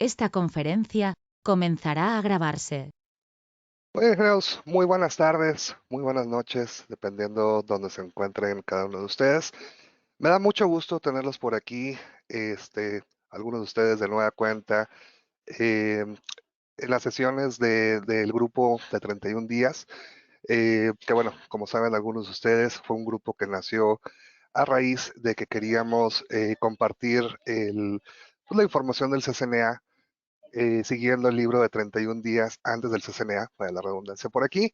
Esta conferencia comenzará a grabarse. Bueno, ingenieros, muy buenas tardes, muy buenas noches, dependiendo dónde se encuentren cada uno de ustedes. Me da mucho gusto tenerlos por aquí, algunos de ustedes de nueva cuenta, eh, en las sesiones del grupo de 31 días, que bueno, como saben algunos de ustedes, fue un grupo que nació a raíz de que queríamos compartir pues, la información del CCNA, siguiendo el libro de 31 días antes del CCNA, para la redundancia por aquí.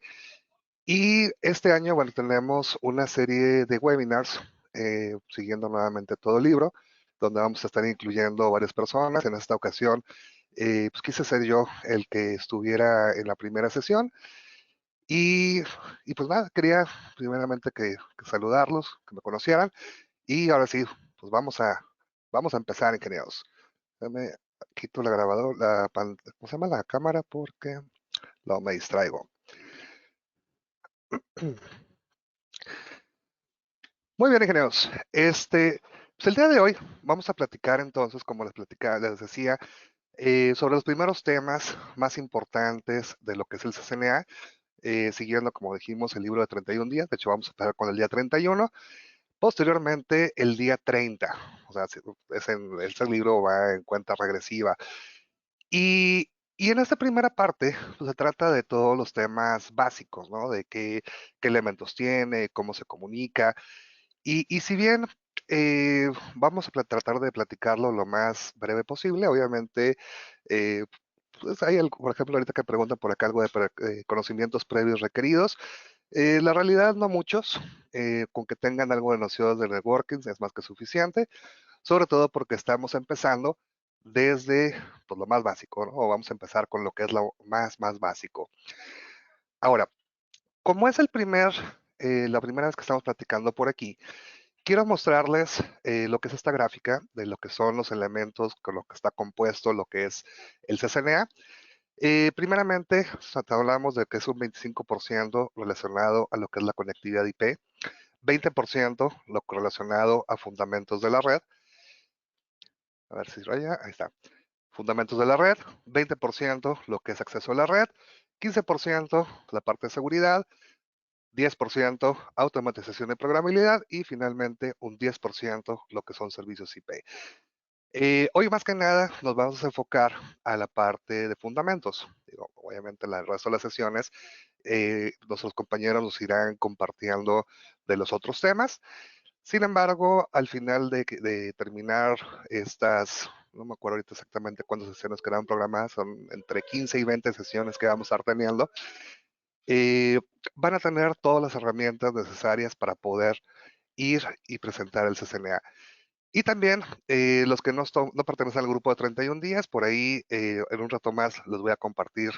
Y este año, bueno, tenemos una serie de webinars, siguiendo nuevamente todo el libro, donde vamos a estar incluyendo varias personas. En esta ocasión, pues quise ser yo el que estuviera en la primera sesión. Y, y pues nada, quería primeramente que saludarlos, que me conocieran. Y ahora sí, pues vamos a empezar, ingenieros. Déjame, quito la grabadora, ¿cómo se llama? La cámara, porque no me distraigo. Muy bien, ingenieros. Pues el día de hoy vamos a platicar entonces, como les decía, sobre los primeros temas más importantes de lo que es el CCNA, siguiendo, como dijimos, el libro de 31 días. De hecho, vamos a empezar con el día 31. Posteriormente, el día 30. O sea, este libro va en cuenta regresiva. Y en esta primera parte, pues, se trata de todos los temas básicos, ¿no? De qué elementos tiene, cómo se comunica. Y si bien vamos a tratar de platicarlo lo más breve posible, obviamente, eh, pues hay algo, por ejemplo, ahorita que preguntan por acá algo de conocimientos previos requeridos. La realidad no muchos, con que tengan algo de nociones de networking es más que suficiente, sobre todo porque estamos empezando desde pues, lo más básico, ¿no? O vamos a empezar con lo que es lo más básico. Ahora, como es la primera vez que estamos platicando por aquí, quiero mostrarles lo que es esta gráfica de lo que son los elementos con lo que está compuesto lo que es el CCNA. Primeramente, hablamos de que es un 25% relacionado a lo que es la conectividad IP, 20% lo relacionado a fundamentos de la red. A ver si raya, ahí está. Fundamentos de la red, 20% lo que es acceso a la red, 15% la parte de seguridad, 10% automatización y programabilidad y finalmente un 10% lo que son servicios IP. Hoy más que nada nos vamos a enfocar a la parte de fundamentos. Digo, obviamente en el resto de las sesiones nuestros compañeros nos irán compartiendo de los otros temas. Sin embargo, al final de terminar no me acuerdo ahorita exactamente cuántas sesiones quedan programadas, son entre 15 y 20 sesiones que vamos a estar teniendo, eh, van a tener todas las herramientas necesarias para poder ir y presentar el CCNA. Y también los que no pertenecen al grupo de 31 días, por ahí en un rato más les voy a compartir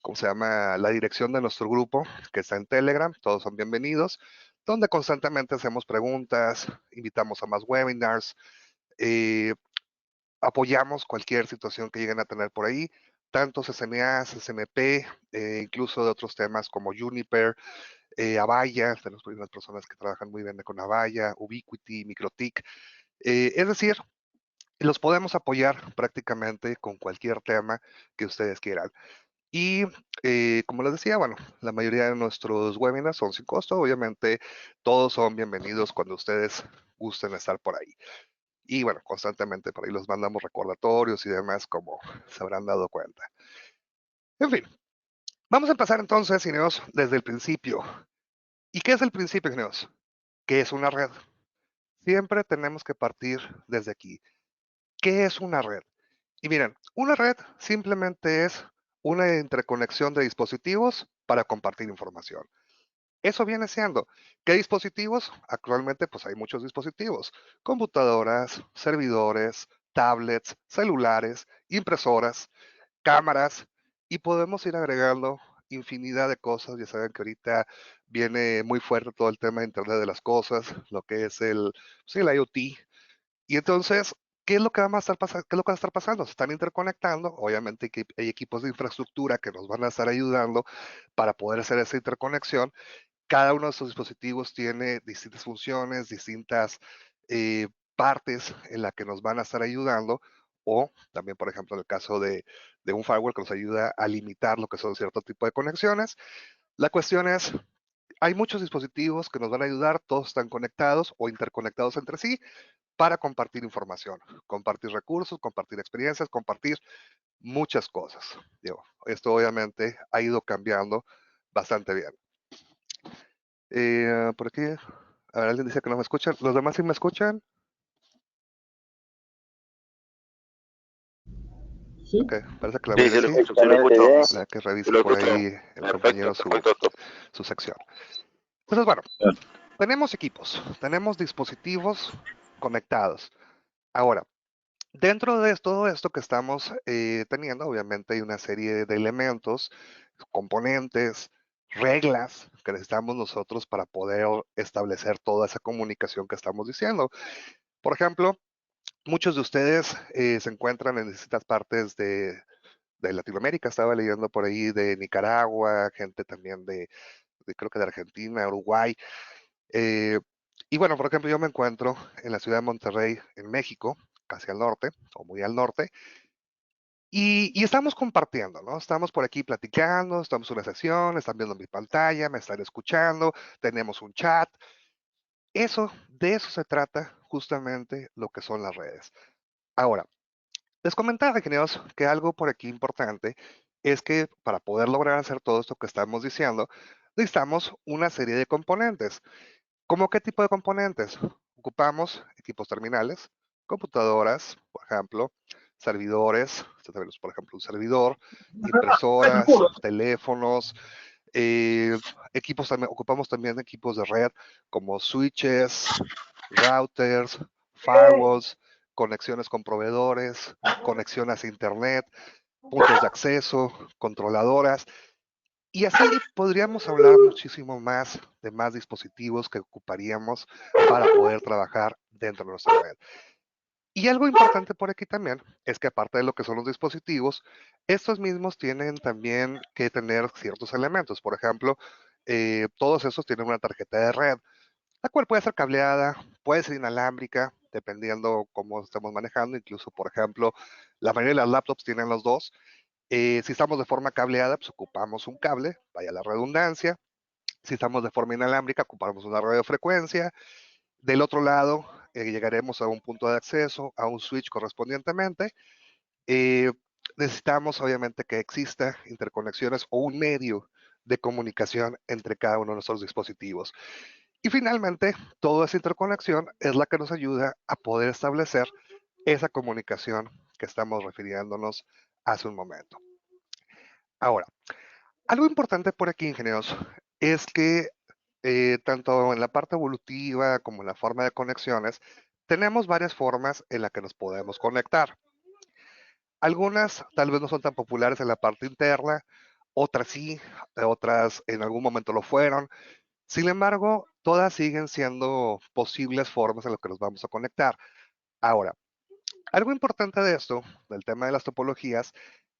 ¿cómo se llama? La dirección de nuestro grupo, que está en Telegram, todos son bienvenidos, donde constantemente hacemos preguntas, invitamos a más webinars, eh, apoyamos cualquier situación que lleguen a tener por ahí, tanto CCNA, CCNP, incluso de otros temas como Juniper, Avaya, tenemos unas personas que trabajan muy bien con Avaya, Ubiquiti, MikroTik, es decir, los podemos apoyar prácticamente con cualquier tema que ustedes quieran. Y como les decía, bueno, la mayoría de nuestros webinars son sin costo. Obviamente, todos son bienvenidos cuando ustedes gusten estar por ahí. Y bueno, constantemente por ahí los mandamos recordatorios y demás, como se habrán dado cuenta. En fin, vamos a empezar entonces, Ineos, desde el principio. ¿Y qué es el principio, Ineos? ¿Qué es una red? Siempre tenemos que partir desde aquí. ¿Qué es una red? Y miren, una red simplemente es una interconexión de dispositivos para compartir información. Eso viene siendo, ¿qué dispositivos? Actualmente pues hay muchos dispositivos, computadoras, servidores, tablets, celulares, impresoras, cámaras, y podemos ir agregando infinidad de cosas. Ya saben que ahorita viene muy fuerte todo el tema de Internet de las cosas, lo que es sí, el IoT. Y entonces, ¿qué es lo que va a estar pasando? ¿Qué es lo que va a estar pasando? Se están interconectando, obviamente que hay equipos de infraestructura que nos van a estar ayudando para poder hacer esa interconexión. Cada uno de estos dispositivos tiene distintas funciones, distintas partes en las que nos van a estar ayudando. o también, por ejemplo, en el caso de un firewall que nos ayuda a limitar lo que son cierto tipo de conexiones. La cuestión es, hay muchos dispositivos que nos van a ayudar, todos están conectados o interconectados entre sí para compartir información, compartir recursos, compartir experiencias, compartir muchas cosas. Digo, esto obviamente ha ido cambiando bastante bien. Por aquí, a ver, alguien dice que no me escuchan. ¿Los demás sí me escuchan? Sí, Ok, parece que la Sí, mayoría sí, lo sí. escucho, sí lo escucho. La que Sí revise lo por escucho. ahí el compañero Perfecto, perfecto. su sección. Entonces, bueno, tenemos equipos, tenemos dispositivos conectados. Ahora, dentro de todo esto que estamos teniendo, obviamente hay una serie de elementos, componentes, reglas que necesitamos nosotros para poder establecer toda esa comunicación que estamos diciendo. Por ejemplo, muchos de ustedes se encuentran en distintas partes de Latinoamérica. Estaba leyendo por ahí de Nicaragua, gente también creo que de Argentina, Uruguay. Eh, y bueno, por ejemplo, yo me encuentro en la ciudad de Monterrey, en México, casi al norte, o muy al norte, y estamos compartiendo, ¿no? Estamos por aquí platicando, estamos en una sesión, están viendo mi pantalla, me están escuchando, tenemos un chat. De eso se trata justamente lo que son las redes. Ahora, les comentaba, ingenieros, que algo por aquí importante es que para poder lograr hacer todo esto que estamos diciendo, necesitamos una serie de componentes. ¿Cómo qué tipo de componentes? Ocupamos equipos terminales, computadoras, por ejemplo, servidores, tenemos, por ejemplo, un servidor, impresoras, teléfonos, eh, equipos también, ocupamos también equipos de red como switches, routers, firewalls, conexiones con proveedores, conexiones a internet, puntos de acceso, controladoras. Y así podríamos hablar muchísimo más de más dispositivos que ocuparíamos para poder trabajar dentro de nuestra red. Y algo importante por aquí también es que aparte de lo que son los dispositivos, estos mismos tienen también que tener ciertos elementos. Por ejemplo, todos esos tienen una tarjeta de red, la cual puede ser cableada, puede ser inalámbrica, dependiendo cómo estemos manejando. Incluso, por ejemplo, la mayoría de las laptops tienen los dos. Si estamos de forma cableada, pues ocupamos un cable, vaya la redundancia. Si estamos de forma inalámbrica, ocupamos una radiofrecuencia. Del otro lado, llegaremos a un punto de acceso, a un switch correspondientemente. Eh, Necesitamos, obviamente, que exista interconexiones o un medio de comunicación entre cada uno de nuestros dispositivos. Y finalmente, toda esa interconexión es la que nos ayuda a poder establecer esa comunicación que estamos refiriéndonos hace un momento. Ahora, algo importante por aquí, ingenieros, es que tanto en la parte evolutiva como en la forma de conexiones, tenemos varias formas en las que nos podemos conectar. Algunas tal vez no son tan populares en la parte interna, otras sí, otras en algún momento lo fueron. Sin embargo, todas siguen siendo posibles formas en las que nos vamos a conectar. Ahora, algo importante de esto, del tema de las topologías,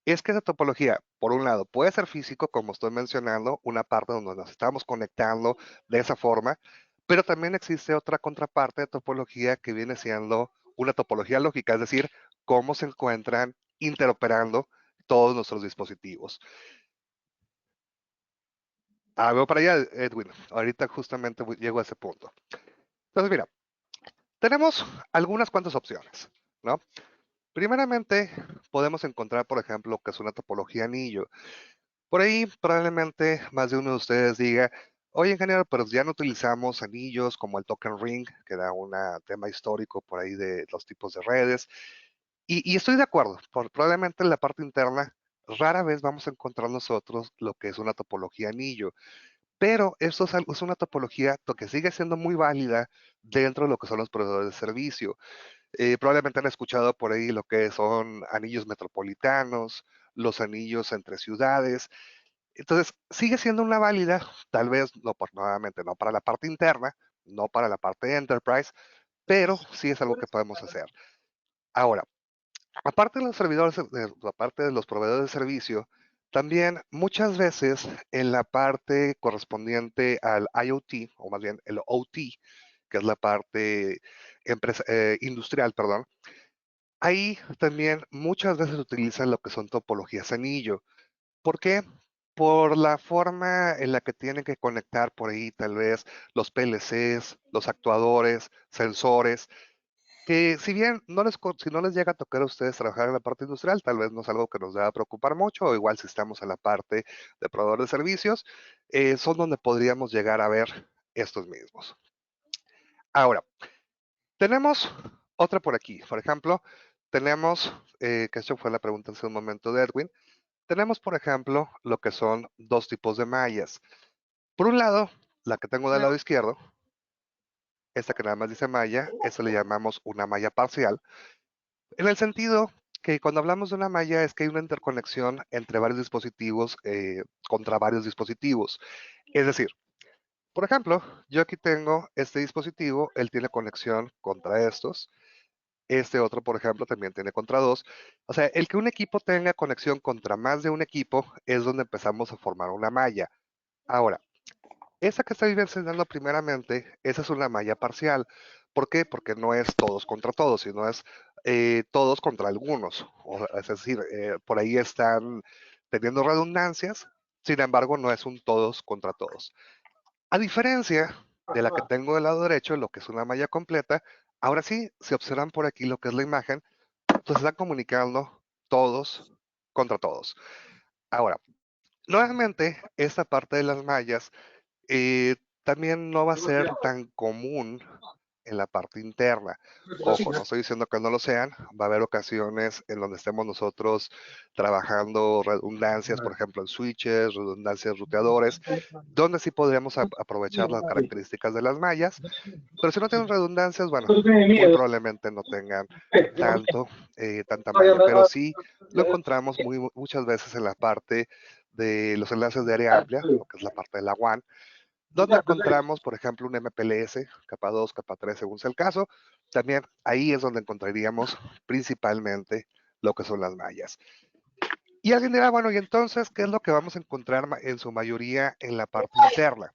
es que esa topología, por un lado, puede ser físico, como estoy mencionando, una parte donde nos estamos conectando de esa forma, pero también existe otra contraparte de topología que viene siendo una topología lógica, es decir, cómo se encuentran interoperando todos nuestros dispositivos. Veo para allá, Edwin. Ahorita justamente llego a ese punto. Entonces, mira, tenemos algunas cuantas opciones, ¿no? Primeramente, podemos encontrar, por ejemplo, que es una topología anillo. Por ahí probablemente más de uno de ustedes diga, oye ingeniero, pero ya no utilizamos anillos como el token ring, que era un tema histórico por ahí de los tipos de redes. Y estoy de acuerdo, probablemente en la parte interna rara vez vamos a encontrar nosotros lo que es una topología anillo, pero eso es una topología que sigue siendo muy válida dentro de lo que son los proveedores de servicio. Probablemente han escuchado por ahí lo que son anillos metropolitanos, los anillos entre ciudades. Entonces, sigue siendo una válida, tal vez nuevamente no para la parte interna, no para la parte de enterprise, pero sí es algo que podemos hacer. Ahora, aparte de los servidores, aparte de los proveedores de servicio, también muchas veces en la parte correspondiente al IoT, o más bien el OT, que es la parte industrial, perdón, Ahí también muchas veces utilizan lo que son topologías anillo. ¿Por qué? Por la forma en la que tienen que conectar por ahí tal vez los PLCs, los actuadores, sensores, que si bien si no les llega a tocar a ustedes trabajar en la parte industrial, tal vez no es algo que nos deba preocupar mucho, o igual si estamos en la parte de proveedor de servicios, son donde podríamos llegar a ver estos mismos. Ahora, tenemos otra por aquí. Por ejemplo, tenemos, que esto fue la pregunta hace un momento de Edwin, tenemos, por ejemplo, lo que son dos tipos de mallas. Por un lado, la que tengo del lado izquierdo, esta que nada más dice malla, esa le llamamos una malla parcial, en el sentido que cuando hablamos de una malla es que hay una interconexión entre varios dispositivos contra varios dispositivos. Es decir, por ejemplo, yo aquí tengo este dispositivo, él tiene conexión contra estos, este otro, por ejemplo, también tiene contra dos. O sea, el que un equipo tenga conexión contra más de un equipo es donde empezamos a formar una malla. Ahora, esa que estoy enseñando primeramente, esa es una malla parcial. ¿Por qué? Porque no es todos contra todos, sino es todos contra algunos. Es decir, por ahí están teniendo redundancias, sin embargo, no es un todos contra todos. A diferencia de la que tengo del lado derecho, lo que es una malla completa, ahora sí, si observan por aquí lo que es la imagen, pues están comunicando todos contra todos. Ahora, nuevamente, esta parte de las mallas también no va a ser tan común en la parte interna. Ojo, no estoy diciendo que no lo sean, va a haber ocasiones en donde estemos nosotros trabajando redundancias, por ejemplo, en switches, redundancias ruteadores, donde sí podríamos aprovechar las características de las mallas, pero si no tienen redundancias, bueno, muy probablemente no tengan tanta malla, pero sí lo encontramos muchas veces en la parte de los enlaces de área amplia, lo que es la parte de la WAN, donde encontramos, por ejemplo, un MPLS, capa 2, capa 3, según sea el caso. También ahí es donde encontraríamos principalmente lo que son las mallas. Y alguien dirá, bueno, ¿y entonces qué es lo que vamos a encontrar en su mayoría en la parte interna?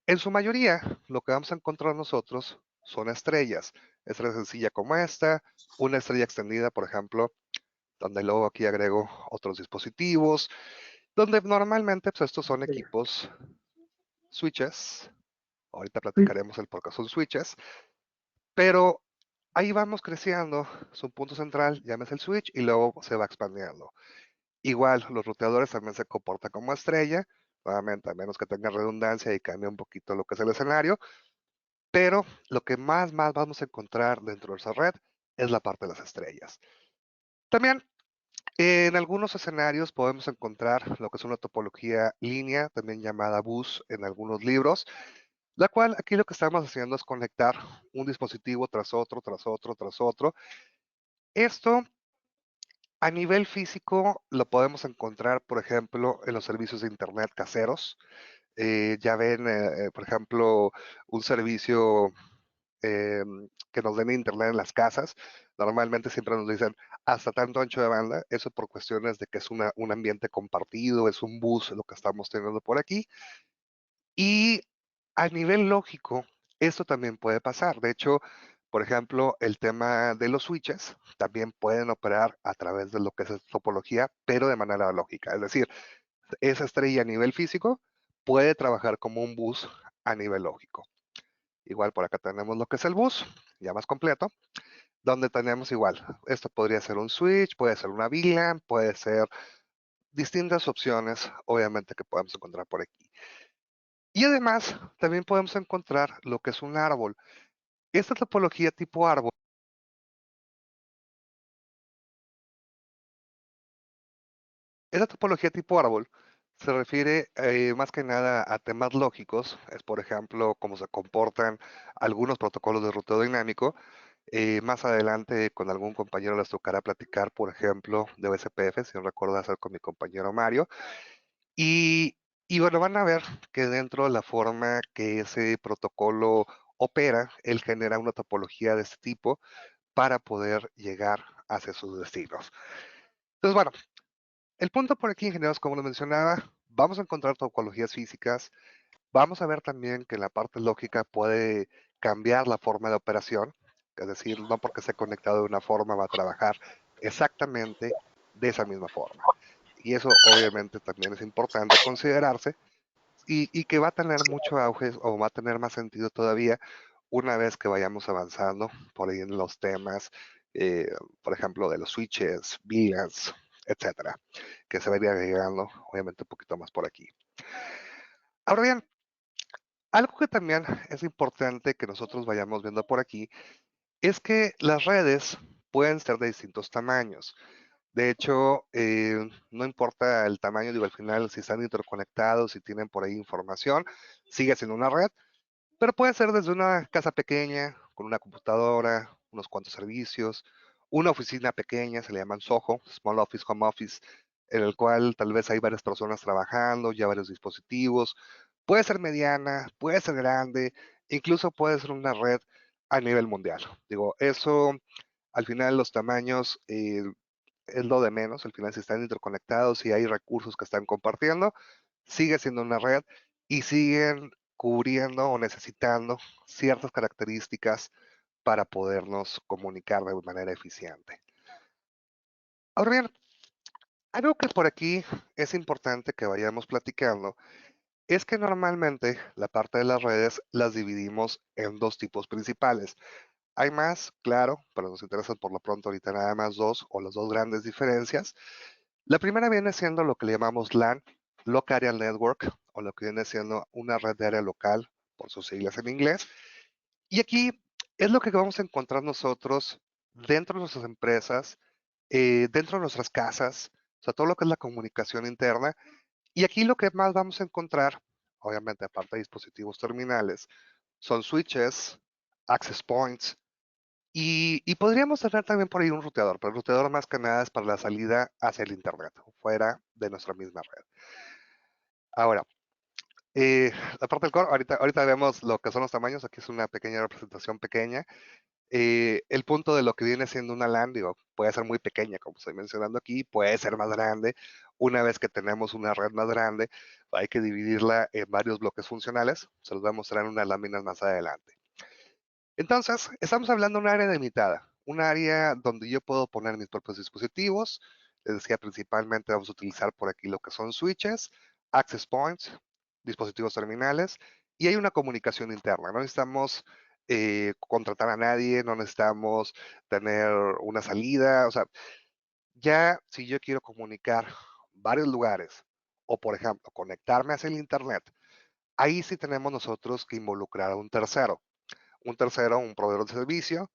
En su mayoría, lo que vamos a encontrar nosotros son estrellas. Estrella sencilla como esta, una estrella extendida, por ejemplo, donde luego aquí agrego otros dispositivos, donde normalmente pues, estos son equipos switches. Ahorita platicaremos el por qué son switches, pero ahí vamos creciendo. Su punto central, llámese el switch, y luego se va expandiendo. Igual, los ruteadores también se comportan como estrella, nuevamente, a menos que tenga redundancia y cambie un poquito lo que es el escenario, pero lo que más vamos a encontrar dentro de esa red es la parte de las estrellas. También en algunos escenarios podemos encontrar lo que es una topología línea, también llamada bus en algunos libros, la cual aquí lo que estamos haciendo es conectar un dispositivo tras otro, tras otro, tras otro. Esto a nivel físico lo podemos encontrar, por ejemplo, en los servicios de Internet caseros. Ya ven, por ejemplo, un servicio que nos den Internet en las casas. Normalmente siempre nos dicen hasta tanto ancho de banda, eso por cuestiones de que es un ambiente compartido, es un bus lo que estamos teniendo por aquí. Y a nivel lógico, esto también puede pasar. De hecho, por ejemplo, el tema de los switches también pueden operar a través de lo que es topología, pero de manera lógica. Es decir, esa estrella a nivel físico puede trabajar como un bus a nivel lógico. Igual por acá tenemos lo que es el bus, ya más completo, donde tenemos igual, esto podría ser un switch, puede ser una VLAN, puede ser distintas opciones, obviamente, que podemos encontrar por aquí. Y además, también podemos encontrar lo que es un árbol. Esta topología tipo árbol, esta topología tipo árbol se refiere más que nada a temas lógicos, es por ejemplo cómo se comportan algunos protocolos de ruteo dinámico. Más adelante con algún compañero les tocará platicar, por ejemplo, de OSPF, si no recuerdo hacer con mi compañero Mario. Y, y bueno, van a ver que dentro de la forma que ese protocolo opera, él genera una topología de este tipo para poder llegar hacia sus destinos. Entonces, bueno, el punto por aquí, ingenieros, como lo mencionaba, vamos a encontrar topologías físicas, vamos a ver también que la parte lógica puede cambiar la forma de operación. Es decir, no porque esté conectado de una forma va a trabajar exactamente de esa misma forma. Y eso obviamente también es importante considerarse y que va a tener mucho auge o va a tener más sentido todavía una vez que vayamos avanzando por ahí en los temas, eh, por ejemplo, de los switches, VLANs, etcétera, que se va a ir agregando obviamente un poquito más por aquí. Ahora bien, algo que también es importante que nosotros vayamos viendo por aquí es que las redes pueden ser de distintos tamaños. De hecho, no importa el tamaño, digo, al final, si están interconectados, si tienen por ahí información, sigue siendo una red, pero puede ser desde una casa pequeña, con una computadora, unos cuantos servicios, una oficina pequeña, se le llaman SOHO, Small Office, Home Office, en el cual tal vez hay varias personas trabajando, ya varios dispositivos. Puede ser mediana, puede ser grande, incluso puede ser una red a nivel mundial. Digo, eso al final los tamaños es lo de menos, al final si están interconectados y hay recursos que están compartiendo, sigue siendo una red y siguen cubriendo o necesitando ciertas características para podernos comunicar de manera eficiente. Ahora bien, algo que por aquí es importante que vayamos platicando es que normalmente la parte de las redes las dividimos en dos tipos principales. Hay más, claro, pero nos interesan por lo pronto ahorita nada más dos o las dos grandes diferencias. La primera viene siendo lo que le llamamos LAN, Local Area Network, o lo que viene siendo una red de área local, por sus siglas en inglés. Y aquí es lo que vamos a encontrar nosotros dentro de nuestras empresas, dentro de nuestras casas, o sea, todo lo que es la comunicación interna. Y aquí lo que más vamos a encontrar, obviamente aparte de dispositivos terminales, son switches, access points, y podríamos tener también por ahí un ruteador, pero el ruteador más que nada es para la salida hacia el Internet, fuera de nuestra misma red. Ahora, la parte del core, ahorita vemos lo que son los tamaños, aquí es una pequeña representación pequeña. El punto de lo que viene siendo una LAN, digo, puede ser muy pequeña, como estoy mencionando aquí, puede ser más grande. Una vez que tenemos una red más grande, hay que dividirla en varios bloques funcionales. Se los voy a mostrar en unas láminas más adelante. Entonces, estamos hablando de un área delimitada, un área donde yo puedo poner mis propios dispositivos. Les decía, principalmente vamos a utilizar por aquí lo que son switches, access points, dispositivos terminales, y hay una comunicación interna. No necesitamos contratar a nadie, no necesitamos tener una salida. O sea, ya si yo quiero comunicar varios lugares, o por ejemplo, conectarme hacia el Internet, ahí sí tenemos nosotros que involucrar a un tercero. Un tercero, un proveedor de servicio,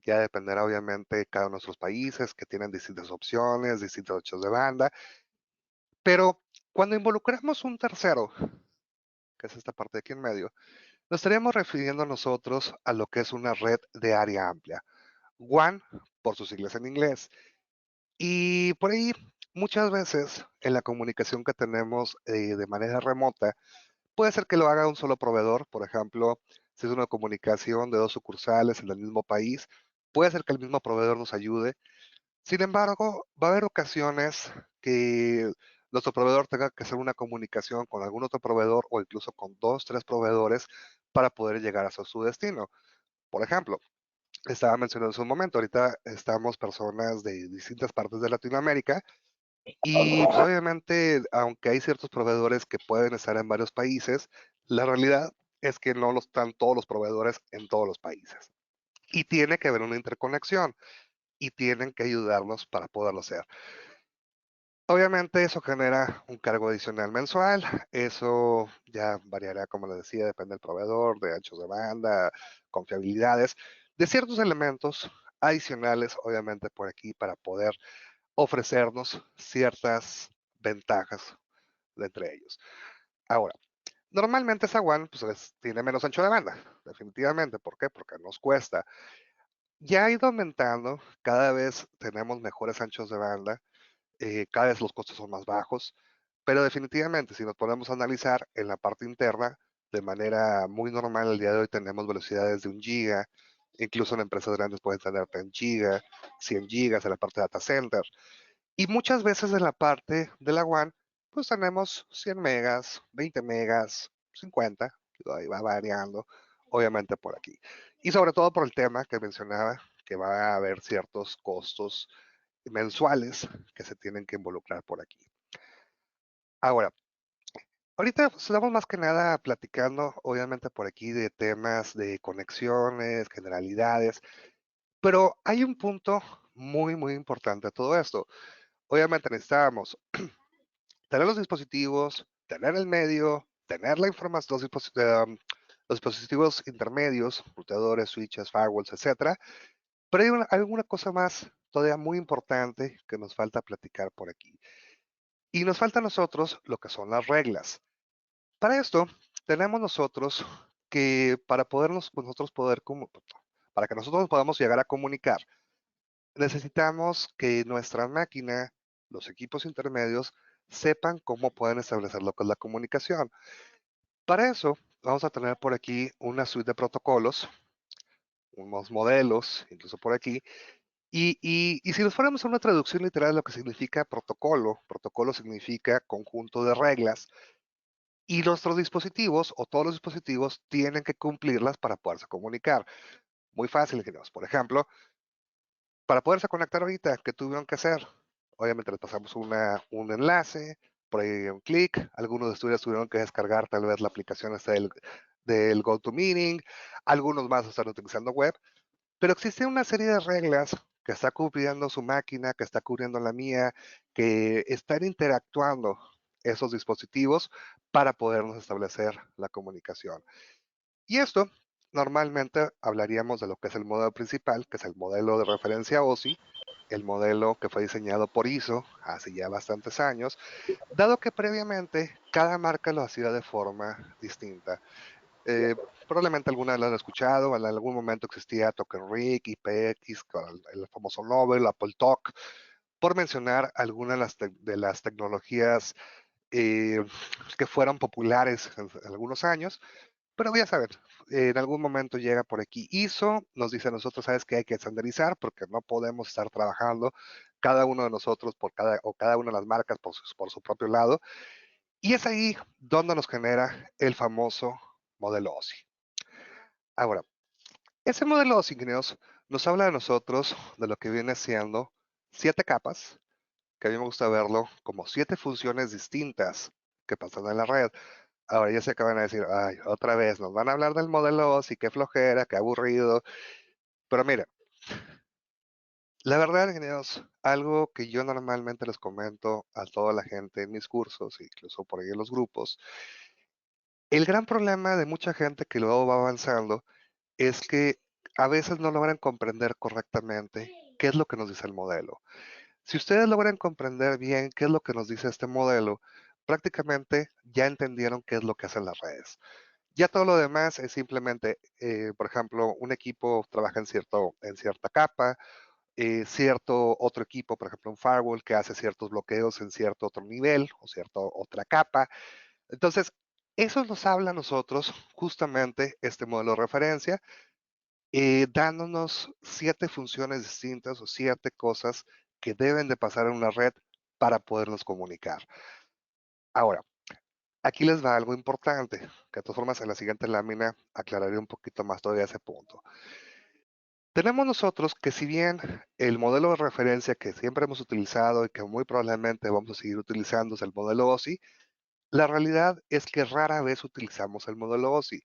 ya dependerá obviamente de cada uno de nuestros países que tienen distintas opciones, distintos anchos de banda, pero cuando involucramos un tercero, que es esta parte de aquí en medio, nos estaríamos refiriendo nosotros a lo que es una red de área amplia. WAN, por sus siglas en inglés. Y por ahí, muchas veces en la comunicación que tenemos de manera remota, puede ser que lo haga un solo proveedor, por ejemplo, si es una comunicación de dos sucursales en el mismo país, puede ser que el mismo proveedor nos ayude. Sin embargo, va a haber ocasiones que nuestro proveedor tenga que hacer una comunicación con algún otro proveedor o incluso con dos, tres proveedores para poder llegar a su destino. Por ejemplo, estaba mencionando hace un momento, ahorita estamos personas de distintas partes de Latinoamérica y pues obviamente, aunque hay ciertos proveedores que pueden estar en varios países, la realidad es que no lo están todos los proveedores en todos los países. Y tiene que haber una interconexión y tienen que ayudarnos para poderlo hacer. Obviamente eso genera un cargo adicional mensual, eso ya variará, como les decía, depende del proveedor, de anchos de banda, confiabilidades, de ciertos elementos adicionales, obviamente por aquí, para poder ofrecernos ciertas ventajas de entre ellos. Ahora, normalmente esa WAN pues, tiene menos ancho de banda, definitivamente. ¿Por qué? Porque nos cuesta. Ya ha ido aumentando, cada vez tenemos mejores anchos de banda, cada vez los costos son más bajos, pero definitivamente si nos podemos analizar en la parte interna, de manera muy normal el día de hoy tenemos velocidades de 1 giga, incluso en empresas grandes pueden tener 10 gigas, 100 gigas en la parte de data center. Y muchas veces en la parte de la WAN, pues tenemos 100 megas, 20 megas, 50, ahí va variando, obviamente por aquí. Y sobre todo por el tema que mencionaba, que va a haber ciertos costos mensuales que se tienen que involucrar por aquí. Ahora, ahorita estamos más que nada platicando, obviamente por aquí, de temas de conexiones, generalidades, pero hay un punto muy, muy importante a todo esto. Obviamente necesitamos tener los dispositivos, tener el medio, tener la información, los dispositivos intermedios, routadores, switches, firewalls, etcétera. Pero hay alguna cosa más todavía muy importante que nos falta platicar por aquí. Y nos falta a nosotros lo que son las reglas. Para esto, tenemos nosotros que para podernos, nosotros poder, para que nosotros podamos llegar a comunicar, necesitamos que nuestra máquina, los equipos intermedios, sepan cómo pueden establecer lo que es la comunicación. Para eso, vamos a tener por aquí una suite de protocolos, unos modelos, incluso por aquí. Y si nos fuéramos a una traducción literal de lo que significa protocolo, protocolo significa conjunto de reglas, y nuestros dispositivos o todos los dispositivos tienen que cumplirlas para poderse comunicar. Muy fácil, ingenieros. Por ejemplo, para poderse conectar ahorita, ¿qué tuvieron que hacer? Obviamente les pasamos un enlace, por ahí un clic, algunos de ustedes tuvieron que descargar tal vez la aplicación esta del GoToMeeting, algunos más están utilizando web, pero existe una serie de reglas que está cubriendo su máquina, que está cubriendo la mía, que están interactuando esos dispositivos para podernos establecer la comunicación. Y esto normalmente hablaríamos de lo que es el modelo principal, que es el modelo de referencia OSI, el modelo que fue diseñado por ISO hace ya bastantes años, dado que previamente cada marca lo hacía de forma distinta. Eh, Probablemente alguna lo han escuchado, en algún momento existía Token Rig, IPX, con el famoso Nobel, Apple Talk, por mencionar algunas de las tecnologías eh, que fueron populares en algunos años, pero voy a saber, en algún momento llega por aquí ISO, nos dice a nosotros, sabes que hay que estandarizar porque no podemos estar trabajando cada uno de nosotros o cada una de las marcas por su propio lado. Y es ahí donde nos genera el famoso modelo OSI. Ahora, ese modelo OSI, ingenieros, nos habla de nosotros, de lo que viene siendo 7 capas, que a mí me gusta verlo como 7 funciones distintas que pasan en la red. Ahora ya se acaban de decir, ay, otra vez, nos van a hablar del modelo OSI, qué flojera, qué aburrido. Pero mira, la verdad, ingenieros, algo que yo normalmente les comento a toda la gente en mis cursos, incluso por ahí en los grupos, el gran problema de mucha gente que luego va avanzando es que a veces no logran comprender correctamente qué es lo que nos dice el modelo. Si ustedes logran comprender bien qué es lo que nos dice este modelo, prácticamente ya entendieron qué es lo que hacen las redes. Ya todo lo demás es simplemente, por ejemplo, un equipo trabaja en cierta capa, cierto otro equipo, por ejemplo, un firewall que hace ciertos bloqueos en cierto otro nivel o cierta otra capa. Entonces, eso nos habla a nosotros justamente este modelo de referencia, dándonos 7 funciones distintas o 7 cosas que deben de pasar en una red para podernos comunicar. Ahora, aquí les va algo importante, que de todas formas en la siguiente lámina aclararé un poquito más todavía ese punto. Tenemos nosotros que si bien el modelo de referencia que siempre hemos utilizado y que muy probablemente vamos a seguir utilizando es el modelo OSI, la realidad es que rara vez utilizamos el modelo OSI.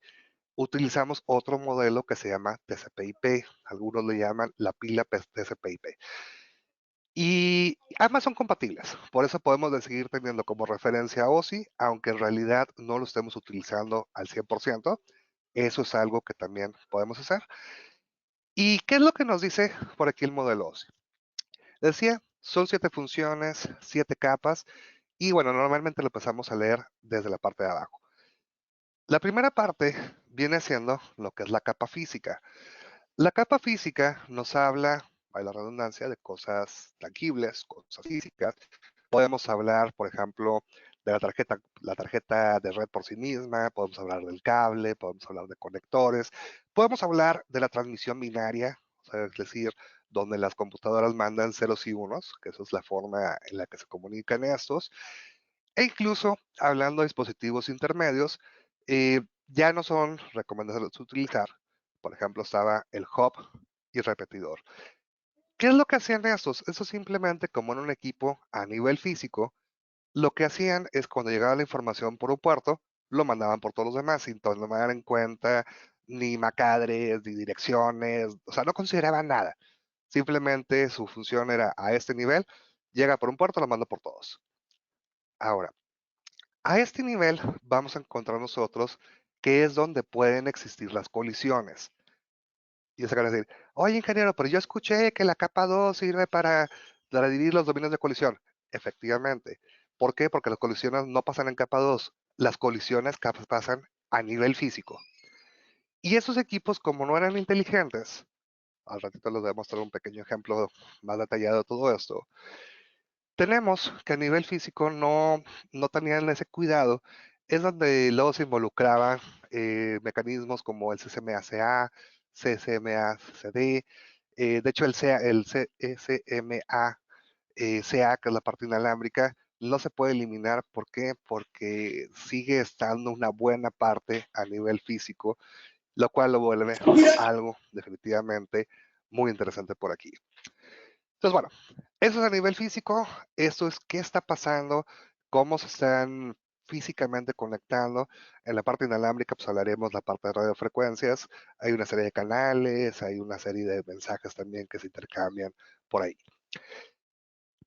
Utilizamos otro modelo que se llama TCP/IP. Algunos le llaman la pila TCP/IP. Y ambas son compatibles. Por eso podemos seguir teniendo como referencia OSI, aunque en realidad no lo estemos utilizando al 100%. Eso es algo que también podemos hacer. ¿Y qué es lo que nos dice por aquí el modelo OSI? Decía, son 7 funciones, 7 capas, y bueno, normalmente lo empezamos a leer desde la parte de abajo. La primera parte viene siendo lo que es la capa física. La capa física nos habla, hay la redundancia, de cosas tangibles, cosas físicas. Podemos hablar, por ejemplo, de la tarjeta de red por sí misma, podemos hablar del cable, podemos hablar de conectores, podemos hablar de la transmisión binaria, o sea, es decir, donde las computadoras mandan ceros y unos, que esa es la forma en la que se comunican estos, e incluso hablando de dispositivos intermedios, ya no son recomendables utilizar, Por ejemplo, estaba el hub y repetidor. ¿Qué es lo que hacían estos? Eso simplemente, como en un equipo a nivel físico, lo que hacían es cuando llegaba la información por un puerto, lo mandaban por todos los demás sin tomar en cuenta ni macadres, ni direcciones, o sea, no consideraban nada. Simplemente su función era a este nivel, llega por un puerto, lo mando por todos. Ahora, a este nivel vamos a encontrar nosotros que es donde pueden existir las colisiones. Y se van a decir, oye ingeniero, pero yo escuché que la capa 2 sirve para dividir los dominios de colisión. Efectivamente. ¿Por qué? Porque las colisiones no pasan en capa 2. Las colisiones pasan a nivel físico. Y esos equipos, como no eran inteligentes, al ratito les voy a mostrar un pequeño ejemplo más detallado de todo esto, tenemos que a nivel físico no tenían ese cuidado, es donde luego se involucraban mecanismos como el CCMA-CA, CCMA-CD, de hecho el CSMA-CA, que es la parte inalámbrica, no se puede eliminar. ¿Por qué? Porque sigue estando una buena parte a nivel físico, lo cual lo vuelve algo definitivamente muy interesante por aquí. Entonces, bueno, eso es a nivel físico, esto es qué está pasando, cómo se están físicamente conectando. En la parte inalámbrica, pues hablaremos la parte de radiofrecuencias, hay una serie de canales, hay una serie de mensajes también que se intercambian por ahí.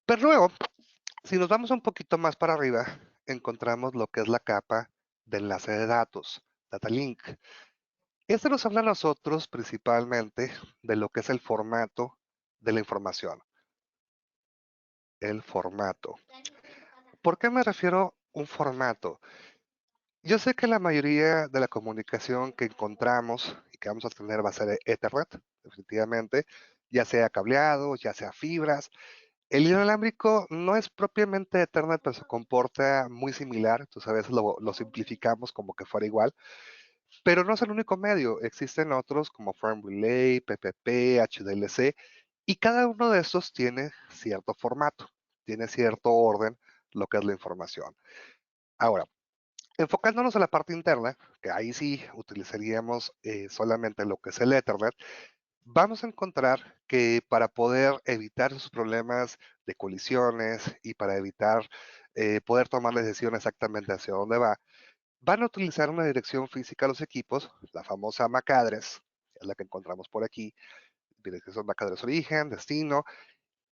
Pero luego, si nos vamos un poquito más para arriba, encontramos lo que es la capa de enlace de datos, Data Link. Este nos habla a nosotros principalmente de lo que es el formato de la información. El formato. ¿Por qué me refiero a un formato? Yo sé que la mayoría de la comunicación que encontramos y que vamos a tener va a ser Ethernet, definitivamente, ya sea cableado, ya sea fibras. El inalámbrico no es propiamente Ethernet, pero se comporta muy similar, entonces a veces lo simplificamos como que fuera igual, pero no es el único medio, existen otros como Frame Relay, PPP, HDLC, y cada uno de estos tiene cierto formato, tiene cierto orden, lo que es la información. Ahora, enfocándonos en la parte interna, que ahí sí utilizaríamos solamente lo que es el Ethernet, vamos a encontrar que para poder evitar esos problemas de colisiones y para evitar poder tomar la decisión exactamente hacia dónde va, van a utilizar una dirección física a los equipos, la famosa MAC address, es la que encontramos por aquí, dirección MAC address origen, destino,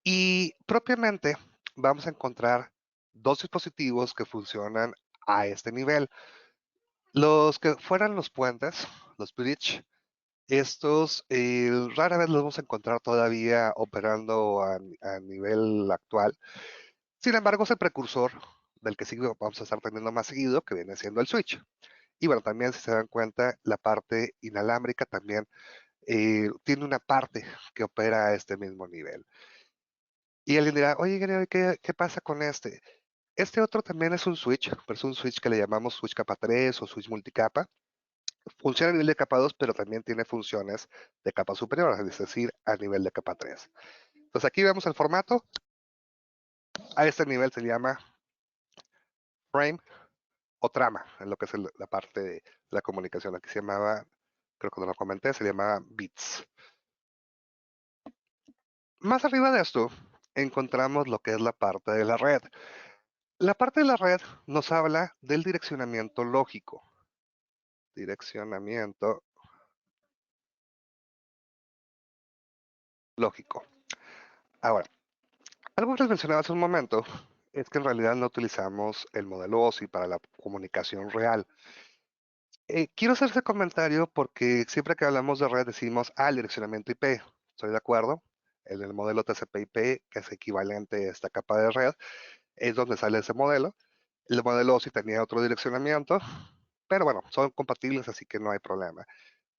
y propiamente vamos a encontrar dos dispositivos que funcionan a este nivel. Los que fueran los puentes, los bridge, estos rara vez los vamos a encontrar todavía operando a nivel actual. Sin embargo, es el precursor del que sí vamos a estar teniendo más seguido, que viene siendo el switch. Y bueno, también si se dan cuenta, la parte inalámbrica también tiene una parte que opera a este mismo nivel. Y alguien dirá, oye, ¿qué pasa con este? Este otro también es un switch, pero es un switch que le llamamos switch capa 3 o switch multicapa. Funciona a nivel de capa 2, pero también tiene funciones de capa superior, es decir, a nivel de capa 3. Entonces aquí vemos el formato. A este nivel se llama frame o trama, en lo que es la parte de la comunicación. Aquí se llamaba, creo que no lo comenté, se llamaba bits. Más arriba de esto, encontramos lo que es la parte de la red. La parte de la red nos habla del direccionamiento lógico. Direccionamiento lógico. Ahora, algo que les mencionaba hace un momento es que en realidad no utilizamos el modelo OSI para la comunicación real. Quiero hacer ese comentario porque siempre que hablamos de red decimos, el direccionamiento IP. Estoy de acuerdo. En el modelo TCP/IP, que es equivalente a esta capa de red, es donde sale ese modelo. El modelo OSI tenía otro direccionamiento, pero bueno, son compatibles, así que no hay problema.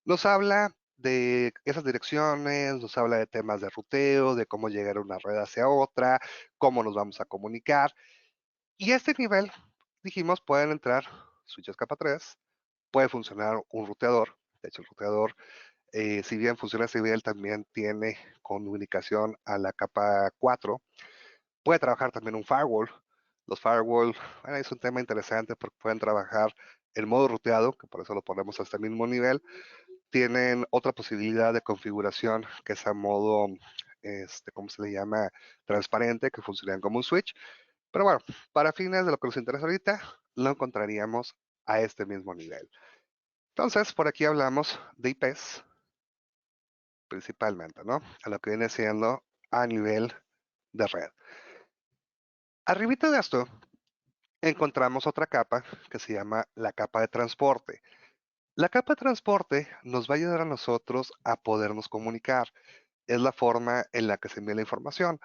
Nos habla de esas direcciones, nos habla de temas de ruteo, de cómo llegar a una red hacia otra, cómo nos vamos a comunicar. Y a este nivel, dijimos, pueden entrar switches capa 3, puede funcionar un ruteador. De hecho, el ruteador, si bien funciona a ese nivel, también tiene comunicación a la capa 4. Puede trabajar también un firewall. Los firewall, bueno, es un tema interesante porque pueden trabajar en modo ruteado, que por eso lo ponemos a este mismo nivel, tienen otra posibilidad de configuración que es a modo, ¿cómo se le llama? Transparente, que funcionan como un switch. Pero bueno, para fines de lo que nos interesa ahorita, lo encontraríamos a este mismo nivel. Entonces, por aquí hablamos de IPs, principalmente, ¿no? A lo que viene siendo a nivel de red. Arribita de esto, encontramos otra capa que se llama la capa de transporte. La capa de transporte nos va a ayudar a nosotros a podernos comunicar. Es la forma en la que se envía la información.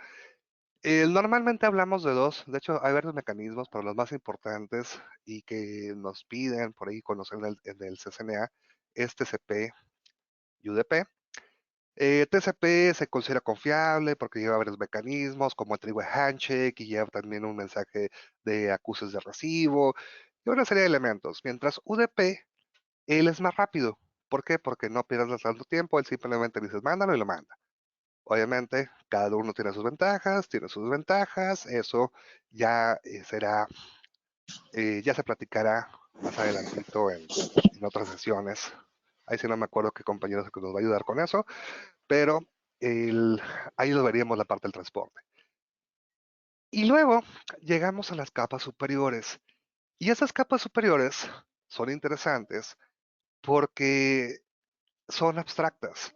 Normalmente hablamos de dos, de hecho hay varios mecanismos, pero los más importantes y que nos piden por ahí conocer en el CCNA es TCP y UDP. TCP se considera confiable porque lleva varios mecanismos como el three-way handshake y lleva también un mensaje de acuses de recibo y una serie de elementos, mientras UDP él es más rápido. ¿Por qué? Porque no pierdes tanto tiempo, él simplemente dices mándalo y lo manda. Obviamente, cada uno tiene sus ventajas, tiene sus desventajas, eso ya ya se platicará más adelantito en otras sesiones. Ahí sí no me acuerdo qué compañero es el que nos va a ayudar con eso, pero ahí lo veríamos la parte del transporte. Y luego llegamos a las capas superiores. Y esas capas superiores son interesantes porque son abstractas.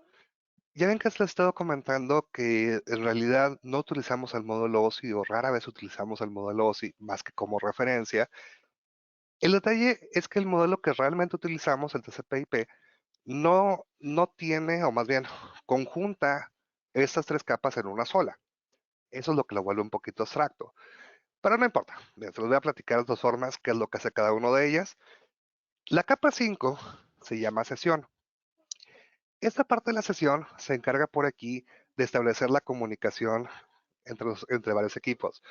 Ya ven que les he estado comentando que en realidad no utilizamos el modelo OSI o rara vez utilizamos el modelo OSI más que como referencia. El detalle es que el modelo que realmente utilizamos, el TCP/IP, no tiene, o más bien, conjunta estas tres capas en una sola. Eso es lo que lo vuelve un poquito abstracto. Pero no importa. Bien, se los voy a platicar de dos formas, qué es lo que hace cada una de ellas. La capa 5 se llama sesión. Esta parte de la sesión se encarga por aquí de establecer la comunicación entre varios equipos.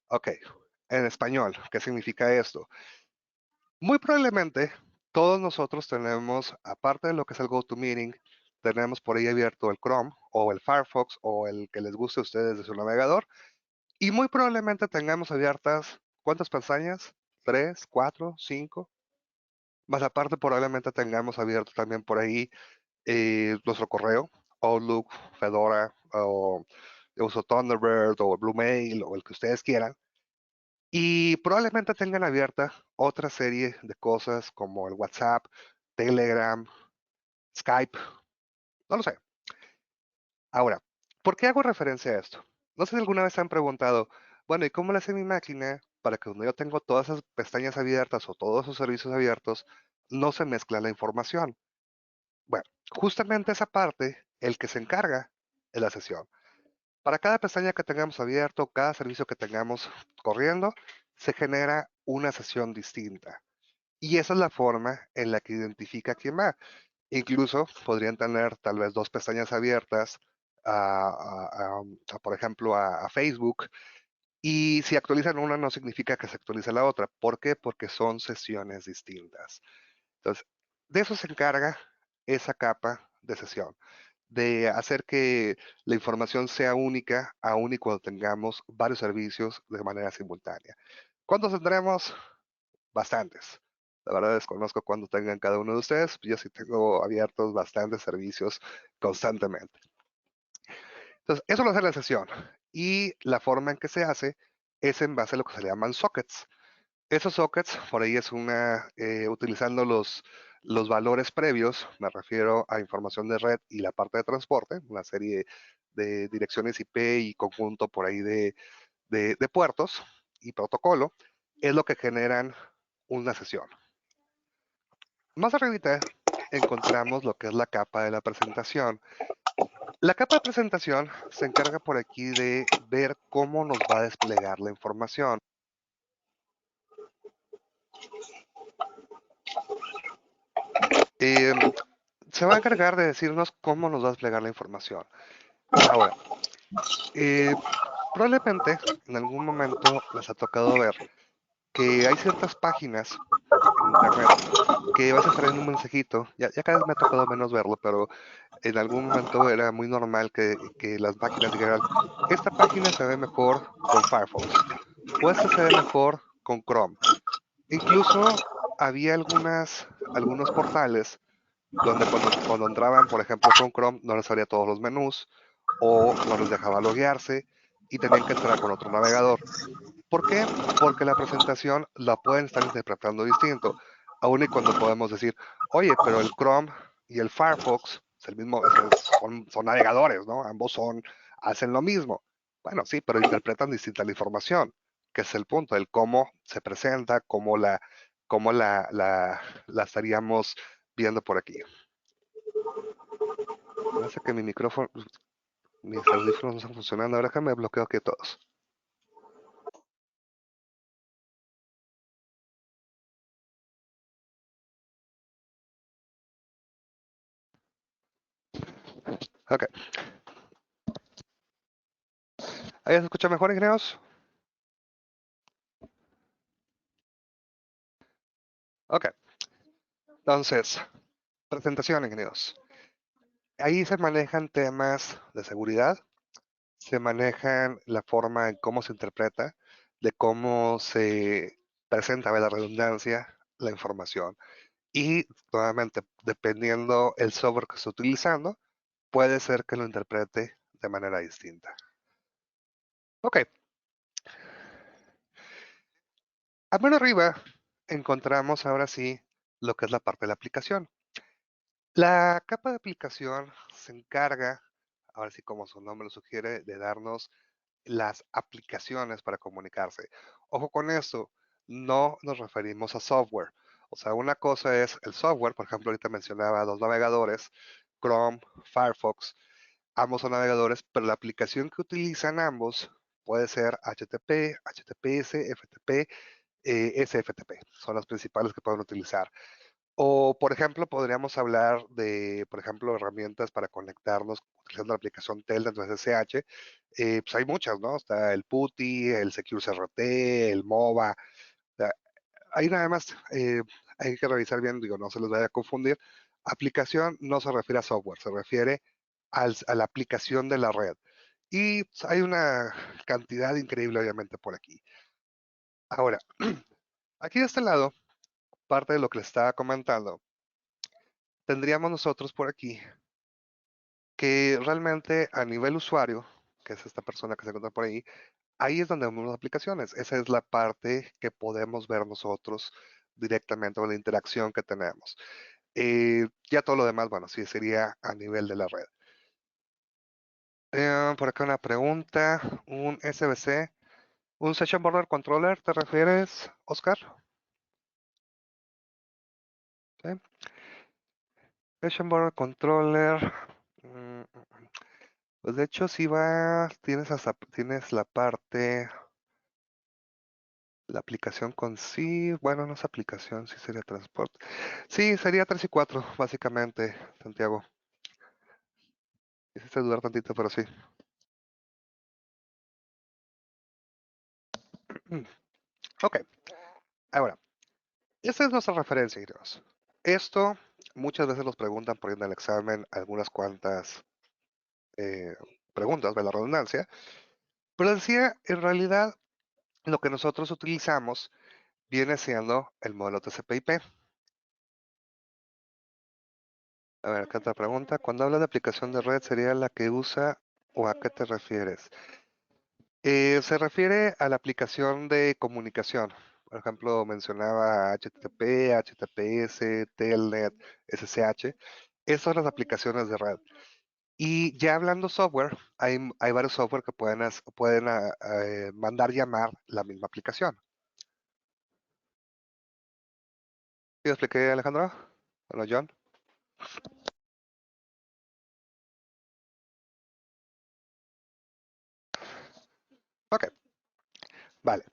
Ok, en español, ¿qué significa esto? Muy probablemente todos nosotros tenemos, aparte de lo que es el GoToMeeting, tenemos por ahí abierto el Chrome o el Firefox o el que les guste a ustedes de su navegador y muy probablemente tengamos abiertas, ¿cuántas pestañas? ¿Tres, cuatro, cinco? Más aparte probablemente tengamos abierto también por ahí nuestro correo, Outlook, Fedora, o yo uso Thunderbird o Bluemail o el que ustedes quieran. Y probablemente tengan abierta otra serie de cosas como el WhatsApp, Telegram, Skype, no lo sé. Ahora, ¿por qué hago referencia a esto? No sé si alguna vez se han preguntado, bueno, ¿y cómo le hace mi máquina para que cuando yo tengo todas esas pestañas abiertas o todos esos servicios abiertos, no se mezcla la información? Bueno, justamente esa parte, el que se encarga es la sesión. Para cada pestaña que tengamos abierto, cada servicio que tengamos corriendo, se genera una sesión distinta. Y esa es la forma en la que identifica quién va. Incluso podrían tener tal vez dos pestañas abiertas, por ejemplo, a Facebook. Y si actualizan una, no significa que se actualice la otra. ¿Por qué? Porque son sesiones distintas. Entonces, de eso se encarga esa capa de sesión, de hacer que la información sea única, aun y cuando tengamos varios servicios de manera simultánea. ¿Cuántos tendremos? Bastantes. La verdad desconozco cuándo tengan cada uno de ustedes. Yo sí tengo abiertos bastantes servicios constantemente. Entonces, eso lo hace la sesión. Y la forma en que se hace es en base a lo que se le llaman sockets. Esos sockets, por ahí es utilizando los valores previos, me refiero a información de red y la parte de transporte, una serie de direcciones IP y conjunto por ahí de puertos y protocolo, es lo que generan una sesión. Más arribita encontramos lo que es la capa de la presentación. La capa de presentación se encarga por aquí de ver cómo nos va a desplegar la información. Se va a encargar de decirnos cómo nos va a desplegar la información. Ahora, probablemente en algún momento les ha tocado ver que hay ciertas páginas en internet que vas a estar en un mensajito, ya cada vez me ha tocado menos verlo, pero en algún momento era muy normal que las máquinas dijeran, esta página se ve mejor con Firefox, o esta se ve mejor con Chrome. Incluso había algunos portales donde cuando entraban, por ejemplo, con Chrome, no les abría todos los menús o no les dejaba loguearse y tenían que entrar con otro navegador. ¿Por qué? Porque la presentación la pueden estar interpretando distinto, aun y cuando podemos decir, oye, pero el Chrome y el Firefox es el mismo, son navegadores, ¿no? Ambos hacen lo mismo. Bueno, sí, pero interpretan distinta la información, que es el punto, el cómo se presenta, cómo la estaríamos viendo por aquí. Parece que mi micrófono, mis audífonos no están funcionando. Ahora déjame bloqueo aquí todos. Ok. ¿Ahí se escucha mejor, ingenieros? Ok. Entonces, presentación, ingenieros. Ahí se manejan temas de seguridad, se manejan la forma en cómo se interpreta, de cómo se presenta, la redundancia, la información. Y nuevamente, dependiendo el software que esté utilizando, puede ser que lo interprete de manera distinta. Ok, a mano arriba encontramos ahora sí lo que es la parte de la aplicación. La capa de aplicación se encarga, ahora sí como su nombre lo sugiere, de darnos las aplicaciones para comunicarse. Ojo con esto, no nos referimos a software. O sea, una cosa es el software, por ejemplo, ahorita mencionaba dos navegadores, Chrome, Firefox, ambos son navegadores, pero la aplicación que utilizan ambos puede ser HTTP, HTTPS, FTP, SFTP. Son las principales que pueden utilizar. O, por ejemplo, podríamos hablar de, por ejemplo, herramientas para conectarnos utilizando la aplicación Telnet o SSH. Pues hay muchas, ¿no? Está el PuTTY, el Secure CRT, el MOBA. O sea, ahí nada más hay que revisar bien, digo, no se les vaya a confundir. Aplicación no se refiere a software, se refiere a la aplicación de la red. Y pues, hay una cantidad increíble, obviamente, por aquí. Ahora, aquí de este lado, parte de lo que les estaba comentando, tendríamos nosotros por aquí que realmente a nivel usuario, que es esta persona que se encuentra por ahí es donde vemos las aplicaciones. Esa es la parte que podemos ver nosotros directamente o la interacción que tenemos. Ya todo lo demás, bueno, sí sería a nivel de la red. Por acá una pregunta, un SBC, un Session Border Controller, ¿te refieres, Oscar? ¿Sí? Session Border Controller. mm, Pues de hecho, si vas, tienes la parte, la aplicación con sí, bueno, no es aplicación, sí sería transporte. Sí, sería 3 y 4 básicamente, Santiago. Hiciste dudar tantito, pero sí. Ok, ahora, esta es nuestra referencia, queridos. Esto muchas veces nos preguntan por ahí en el examen algunas cuantas eh, preguntas de la redundancia, pero decía, en realidad, lo que nosotros utilizamos viene siendo el modelo TCP/IP. A ver, acá otra pregunta. Cuando hablas de aplicación de red, ¿sería la que usa o a qué te refieres? Se refiere a la aplicación de comunicación. Por ejemplo, mencionaba HTTP, HTTPS, Telnet, SSH. Esas son las aplicaciones de red. Y ya hablando software, hay varios software que pueden mandar llamar la misma aplicación. ¿Sí expliqué, Alejandro? Bueno, John. Ok, vale.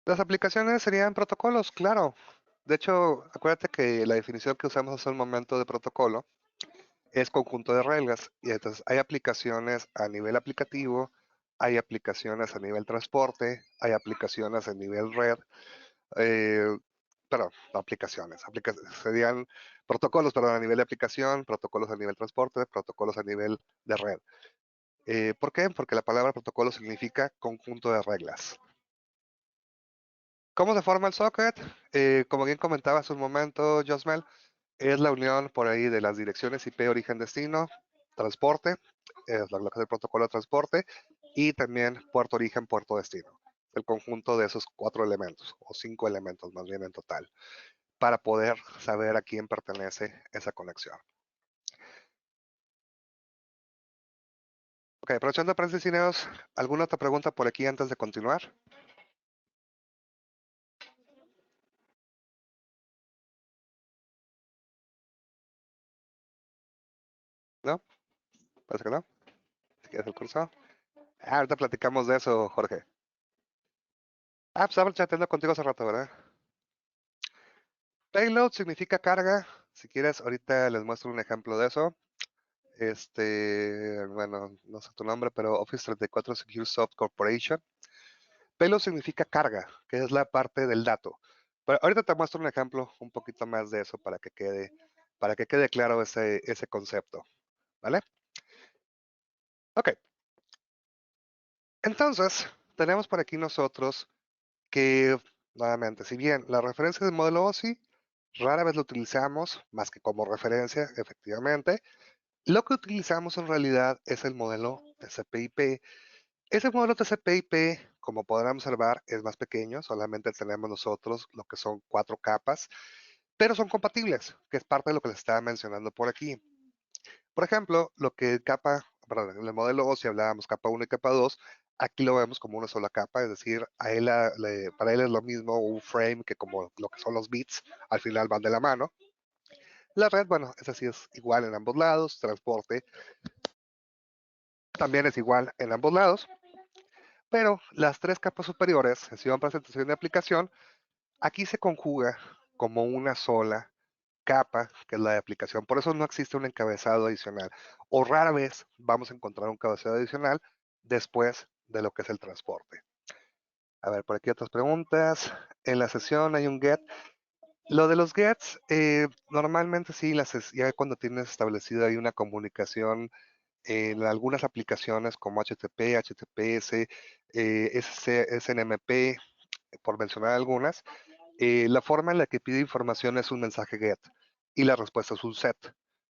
Las aplicaciones serían protocolos, claro. De hecho, acuérdate que la definición que usamos hace un momento de protocolo es conjunto de reglas. Y entonces hay aplicaciones a nivel aplicativo, hay aplicaciones a nivel transporte, hay aplicaciones a nivel red, eh, perdón, no aplicaciones, serían protocolos, perdón, a nivel de aplicación, protocolos a nivel transporte, protocolos a nivel de red. ¿Por qué? Porque la palabra protocolo significa conjunto de reglas. ¿Cómo se forma el socket? Como bien comentaba hace un momento, Josmel, es la unión por ahí de las direcciones IP origen-destino, transporte, es lo que es el protocolo de transporte, y también puerto origen, puerto destino. El conjunto de esos 4 elementos, o 5 elementos más bien en total, para poder saber a quién pertenece esa conexión. Ok, aprovechando para Cineos, ¿alguna otra pregunta por aquí antes de continuar? ¿No? Parece que no. Si quieres el curso. Ahorita platicamos de eso, Jorge. Pues estaba chateando contigo hace rato, ¿verdad? Payload significa carga. Si quieres, ahorita les muestro un ejemplo de eso. Bueno, no sé tu nombre, pero Office 34 Secure Soft Corporation. Payload significa carga, que es la parte del dato. Pero ahorita te muestro un ejemplo un poquito más de eso para que quede claro ese concepto, ¿vale? Ok, entonces tenemos por aquí nosotros que, nuevamente, si bien la referencia del modelo OSI rara vez lo utilizamos, más que como referencia, efectivamente, lo que utilizamos en realidad es el modelo TCP/IP. Ese modelo TCP/IP, como podrán observar, es más pequeño, solamente tenemos nosotros lo que son 4 capas, pero son compatibles, que es parte de lo que les estaba mencionando por aquí. Por ejemplo, perdón, en el modelo O, si hablábamos capa 1 y capa 2, aquí lo vemos como una sola capa, es decir, para él es lo mismo un frame que como lo que son los bits, al final van de la mano. La red, bueno, esa sí es igual en ambos lados, transporte también es igual en ambos lados, pero las 3 capas superiores, sesión, presentación de aplicación, aquí se conjuga como una sola capa, que es la de aplicación. Por eso no existe un encabezado adicional. O rara vez vamos a encontrar un encabezado adicional después de lo que es el transporte. A ver, por aquí otras preguntas. En la sesión hay un get. Lo de los gets, normalmente sí, ya cuando tienes establecida ahí una comunicación en algunas aplicaciones como HTTP, HTTPS, SNMP, por mencionar algunas, la forma en la que pide información es un mensaje get y la respuesta es un set.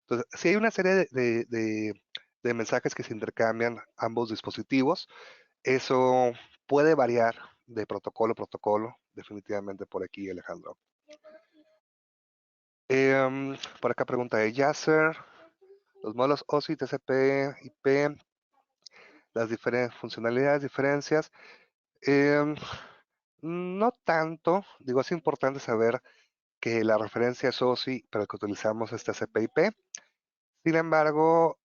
Entonces, si hay una serie de mensajes que se intercambian ambos dispositivos, eso puede variar de protocolo a protocolo, definitivamente por aquí, Alejandro. Por acá pregunta de Yasser, los modelos OSI, TCP, IP, las funcionalidades, diferencias. Em, no tanto, digo, es importante saber que la referencia es OSI, pero que utilizamos este TCP/IP. Sin embargo,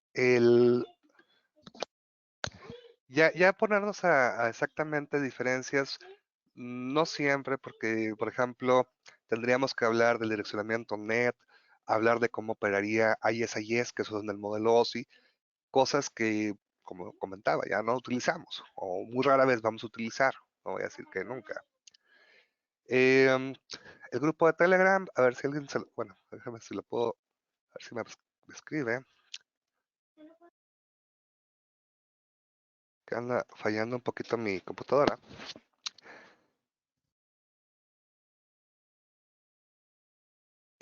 ya ponernos a exactamente diferencias, no siempre, porque, por ejemplo, tendríamos que hablar del direccionamiento NET, hablar de cómo operaría IS-IS, que son del modelo OSI, cosas que, como comentaba, ya no utilizamos, o muy rara vez vamos a utilizar, no voy a decir que nunca. El grupo de Telegram, a ver si alguien bueno, déjame si lo puedo, a ver si me escribe, que anda fallando un poquito mi computadora.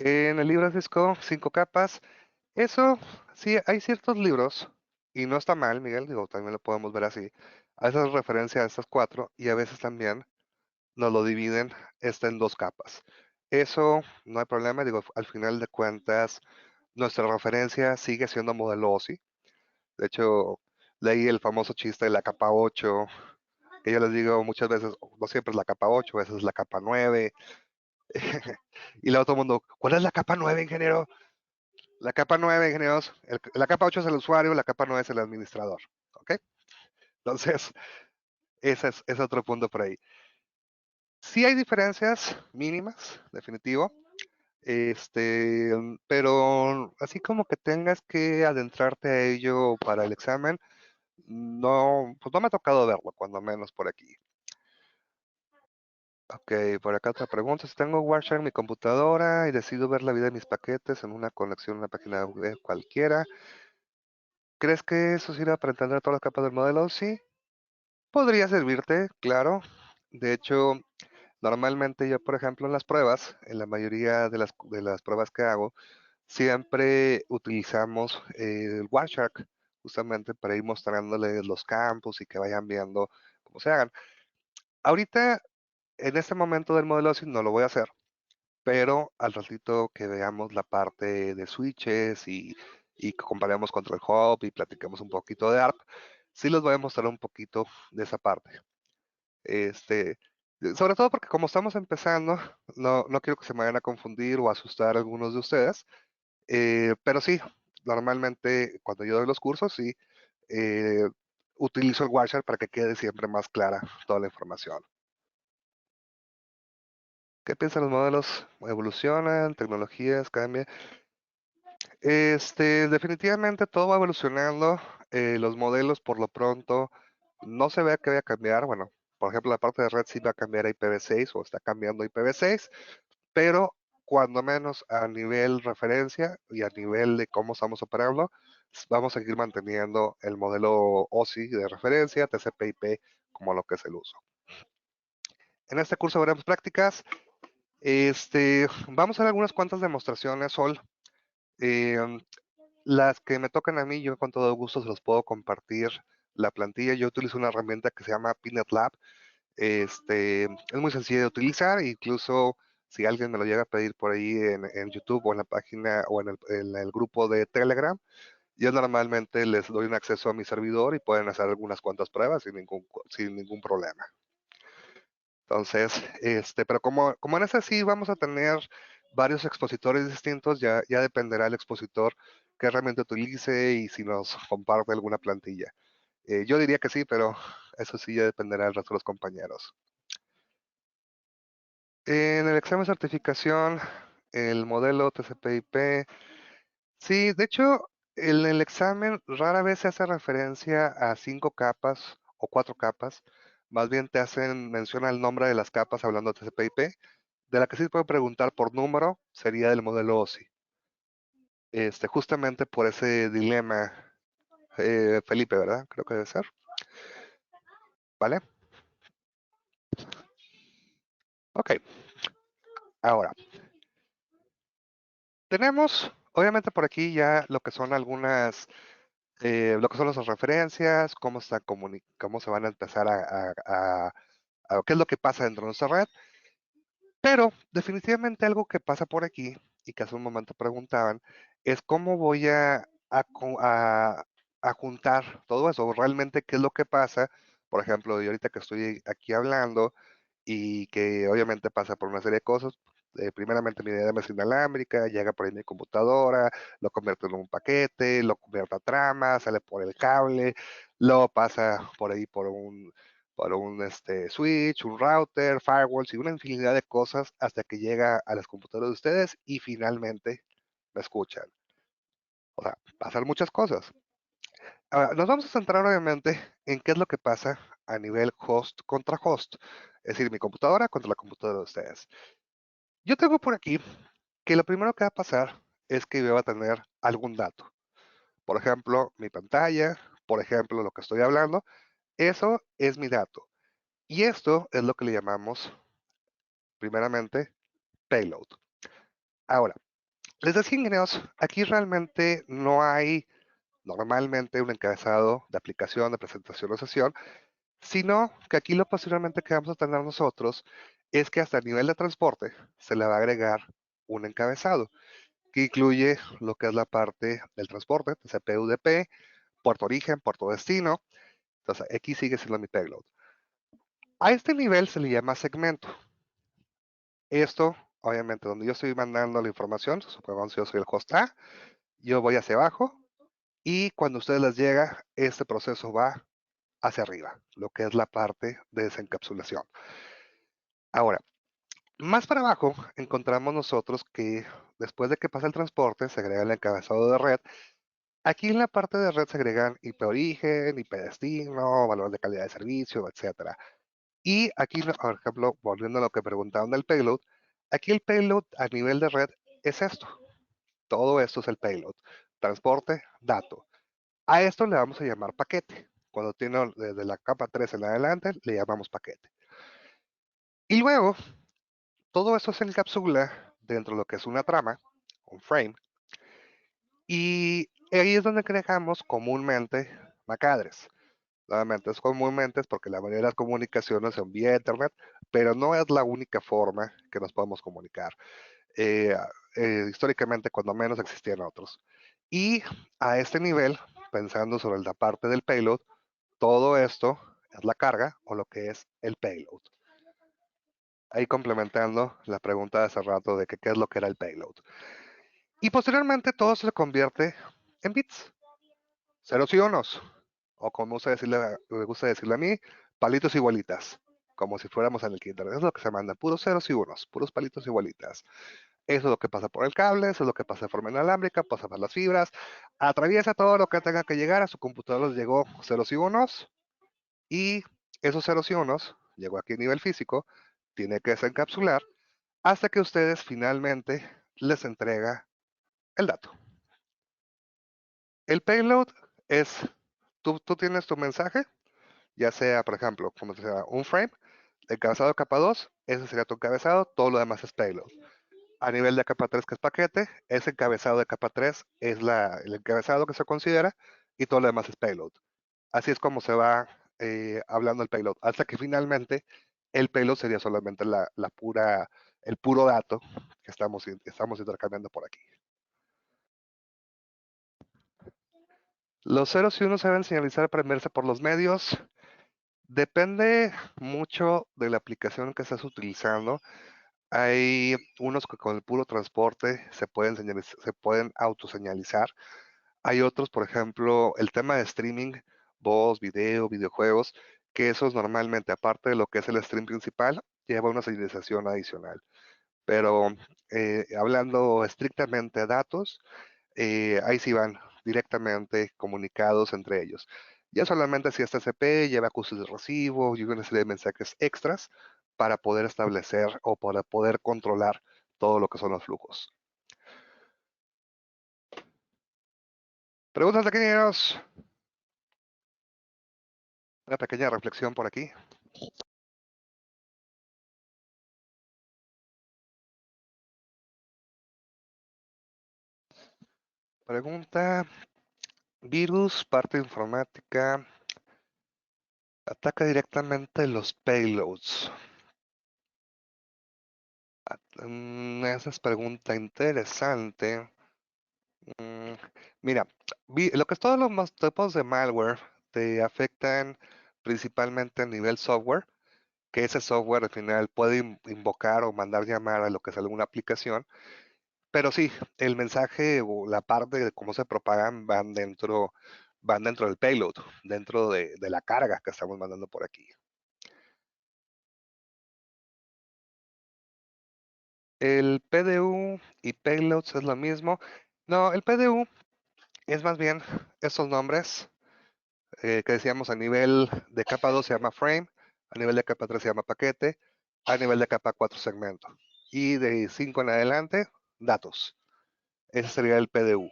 En el libro de Cisco, 5 capas, eso, sí, hay ciertos libros, y no está mal, Miguel, digo, también lo podemos ver así, a esas referencias a estas 4, y a veces también nos lo dividen en 2 capas. Eso no hay problema, digo, al final de cuentas, nuestra referencia sigue siendo modelo OSI. De hecho, leí el famoso chiste de la capa 8, que yo les digo muchas veces, no siempre es la capa 8, a veces es la capa 9. Y luego todo el mundo, ¿cuál es la capa 9, ingeniero? La capa 9, ingenieros, la capa 8 es el usuario, la capa 9 es el administrador. ¿Ok? Entonces, ese es otro punto por ahí. Sí hay diferencias mínimas, definitivo. Pero así como que tengas que adentrarte a ello para el examen, no, pues no me ha tocado verlo, cuando menos por aquí. Ok, por acá otra pregunta. Si tengo Wireshark en mi computadora y decido ver la vida de mis paquetes en una conexión a una página web cualquiera, ¿crees que eso sirva para entender todas las capas del modelo? Sí, podría servirte, claro. De hecho, normalmente yo, por ejemplo, en las pruebas, en la mayoría de las pruebas que hago, siempre utilizamos el Wireshark justamente para ir mostrándoles los campos y que vayan viendo cómo se hagan. Ahorita, en este momento del modelo OSI no lo voy a hacer, pero al ratito que veamos la parte de switches y que comparemos contra el hub y platiquemos un poquito de ARP, sí les voy a mostrar un poquito de esa parte. Sobre todo porque como estamos empezando, no quiero que se me vayan a confundir o asustar a algunos de ustedes, pero sí, normalmente cuando yo doy los cursos, sí, eh, utilizo el Wireshark para que quede siempre más clara toda la información. ¿Qué piensan los modelos? ¿Evolucionan? ¿Tecnologías cambian? Definitivamente todo va evolucionando. Los modelos por lo pronto no se ve que vaya a cambiar. Bueno, por ejemplo, la parte de red sí va a cambiar a IPv6 o está cambiando a IPv6, pero cuando menos a nivel referencia y a nivel de cómo estamos operando, vamos a seguir manteniendo el modelo OSI de referencia, TCP/IP como lo que es el uso. En este curso veremos prácticas. Vamos a ver algunas cuantas demostraciones, Sol. Eh, las que me tocan a mí, yo con todo gusto se los puedo compartir la plantilla. Yo utilizo una herramienta que se llama Peanut Lab. Es muy sencilla de utilizar, incluso si alguien me lo llega a pedir por ahí en YouTube o en la página o en el grupo de Telegram, yo normalmente les doy un acceso a mi servidor y pueden hacer algunas cuantas pruebas sin ningún problema. Entonces, pero como en ese sí vamos a tener varios expositores distintos, ya dependerá el expositor qué herramienta utilice y si nos comparte alguna plantilla. Yo diría que sí, pero eso sí ya dependerá del resto de los compañeros. En el examen de certificación, el modelo TCP/IP, sí, de hecho, en el examen rara vez se hace referencia a 5 capas o 4 capas, más bien te hacen mención al nombre de las capas hablando de TCP/IP. De la que sí te puedo preguntar por número sería del modelo OSI. Justamente por ese dilema, Felipe, ¿verdad? Creo que debe ser. ¿Vale? Ok. Ahora, tenemos, obviamente por aquí ya lo que son lo que son las referencias, cómo se van a empezar qué es lo que pasa dentro de nuestra red. Pero definitivamente algo que pasa por aquí y que hace un momento preguntaban es cómo voy a juntar todo eso. Realmente, ¿qué es lo que pasa? Por ejemplo, yo ahorita que estoy aquí hablando y que obviamente pasa por una serie de cosas. Primeramente mi idea es inalámbrica, llega por ahí mi computadora, lo convierto en un paquete, lo convierto a trama, sale por el cable, luego pasa por ahí por un switch, un router, firewalls y una infinidad de cosas hasta que llega a las computadoras de ustedes y finalmente me escuchan. O sea, pasan muchas cosas. Ahora, nos vamos a centrar obviamente en qué es lo que pasa a nivel host contra host, es decir, mi computadora contra la computadora de ustedes. Yo tengo por aquí que lo primero que va a pasar es que yo va a tener algún dato. Por ejemplo, mi pantalla, por ejemplo, lo que estoy hablando, eso es mi dato. Y esto es lo que le llamamos, primeramente, payload. Ahora, les decía, ingenieros, aquí realmente no hay normalmente un encabezado de aplicación, de presentación o sesión, sino que aquí lo posiblemente que vamos a tener nosotros es que hasta el nivel de transporte se le va a agregar un encabezado que incluye lo que es la parte del transporte, TCP/UDP, puerto origen, puerto destino. Entonces, aquí sigue siendo mi payload. A este nivel se le llama segmento. Esto, obviamente, donde yo estoy mandando la información, supongamos que yo soy el host A, yo voy hacia abajo y cuando a ustedes les llega, este proceso va hacia arriba, lo que es la parte de desencapsulación. Ahora, más para abajo encontramos nosotros que después de que pasa el transporte, se agrega el encabezado de red. Aquí en la parte de red se agregan IP origen, IP destino, valor de calidad de servicio, etcétera. Y aquí, por ejemplo, volviendo a lo que preguntaban del payload, aquí el payload a nivel de red es esto. Todo esto es el payload. Transporte, dato. A esto le vamos a llamar paquete. Cuando tiene desde la capa 3 en adelante, le llamamos paquete. Y luego, todo esto se encapsula dentro de lo que es una trama, un frame. Y ahí es donde creamos comúnmente MAC-address. Nuevamente, es comúnmente es porque la mayoría de las comunicaciones son vía Ethernet, pero no es la única forma que nos podemos comunicar. Eh, Históricamente, cuando menos, existían otros. Y a este nivel, pensando sobre la parte del payload, todo esto es la carga o lo que es el payload. Ahí complementando la pregunta de hace rato de que qué es lo que era el payload. Y posteriormente todo se convierte en bits, ceros y unos, o como me gusta decirle a mí, palitos y bolitas, como si fuéramos en el kinder. Eso es lo que se manda, puros ceros y unos, puros palitos y bolitas. Eso es lo que pasa por el cable, eso es lo que pasa de forma inalámbrica, pasa por las fibras, atraviesa todo lo que tenga que llegar, a su computador les llegó ceros y unos, y esos ceros y unos, llegó aquí a nivel físico, tiene que desencapsular hasta que ustedes finalmente les entrega el dato. El payload es, tú tienes tu mensaje, ya sea, por ejemplo, como sea un frame, encabezado capa 2, ese sería tu encabezado, todo lo demás es payload. A nivel de capa 3, que es paquete, ese encabezado de capa 3 es el encabezado que se considera y todo lo demás es payload. Así es como se va hablando el payload, hasta que finalmente el payload sería solamente el puro dato que estamos intercambiando por aquí. Los ceros y unos se deben señalizar para enviarse por los medios. Depende mucho de la aplicación que estés utilizando. Hay unos que con el puro transporte se pueden autoseñalizar. Hay otros, por ejemplo, el tema de streaming, voz, video, videojuegos, que esos normalmente, aparte de lo que es el stream principal, lleva una señalización adicional. Pero hablando estrictamente de datos, ahí sí van directamente comunicados entre ellos. Ya solamente si este TCP lleva acusos de recibo y una serie de mensajes extras para poder establecer o para poder controlar todo lo que son los flujos. Preguntas de ingenieros. Una pequeña reflexión por aquí. Pregunta, virus, parte informática, ataca directamente los payloads. Esa es pregunta interesante. Mm, Mira, lo que es todos los tipos de malware te afectan principalmente a nivel software, que ese software al final puede invocar o mandar llamar a lo que es alguna aplicación, pero sí, el mensaje o la parte de cómo se propagan van dentro del payload, dentro de la carga que estamos mandando por aquí. El PDU y payloads es lo mismo. No, el PDU es más bien esos nombres que decíamos a nivel de capa 2 se llama frame, a nivel de capa 3 se llama paquete, a nivel de capa 4 segmento. Y de 5 en adelante, datos. Ese sería el PDU.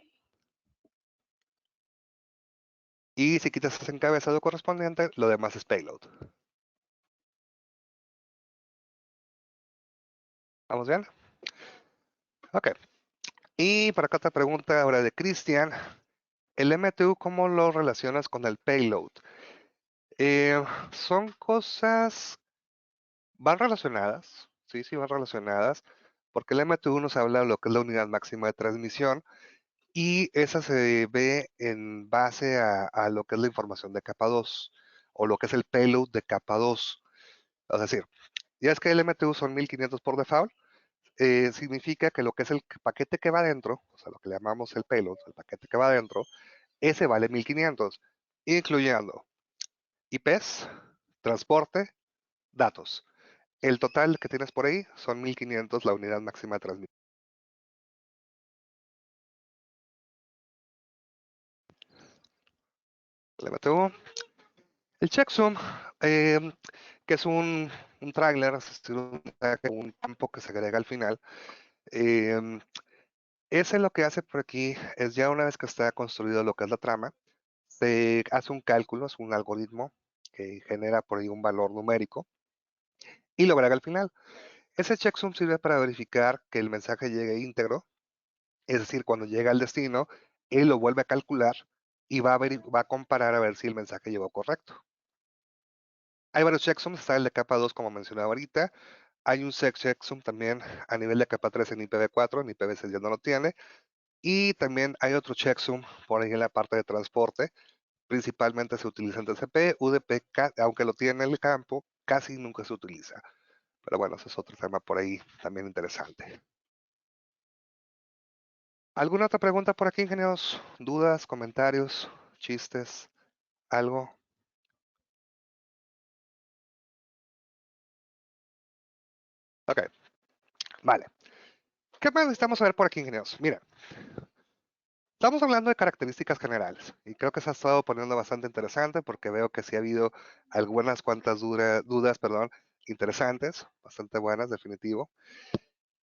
Y si quitas ese encabezado correspondiente, lo demás es payload. ¿Vamos bien? Ok. Y para acá otra pregunta ahora de Cristian. ¿El MTU cómo lo relacionas con el payload? Son cosas, van relacionadas, sí, van relacionadas, porque el MTU nos habla de lo que es la unidad máxima de transmisión y esa se ve en base a lo que es la información de capa 2 o lo que es el payload de capa 2. Es decir, ya es que el MTU son 1500 por default, significa que lo que es el paquete que va adentro, o sea, lo que le llamamos el payload, el paquete que va adentro, ese vale 1500, incluyendo IPs, transporte, datos. El total que tienes por ahí son 1500, la unidad máxima de transmisión. El MTU. El checksum, que es un trailer, es decir, un campo que se agrega al final. em, Ese lo que hace por aquí es ya una vez que está construido lo que es la trama, se hace un cálculo, es un algoritmo que genera por ahí un valor numérico y lo agrega al final. Ese checksum sirve para verificar que el mensaje llegue íntegro, es decir, cuando llega al destino, él lo vuelve a calcular y va a comparar a ver si el mensaje llegó correcto. Hay varios checksums, está el de capa 2 como mencionaba ahorita. Hay un checksum también a nivel de capa 3 en IPv4, en IPv6 ya no lo tiene. Y también hay otro checksum por ahí en la parte de transporte. Principalmente se utiliza en TCP, UDP, aunque lo tiene en el campo, casi nunca se utiliza. Pero bueno, ese es otro tema por ahí también interesante. ¿Alguna otra pregunta por aquí, ingenieros? ¿Dudas, comentarios, chistes, algo? Ok, vale. ¿Qué más necesitamos saber por aquí, ingenieros? Mira, estamos hablando de características generales y creo que se ha estado poniendo bastante interesante porque veo que sí ha habido algunas cuantas dudas, interesantes, bastante buenas, definitivo.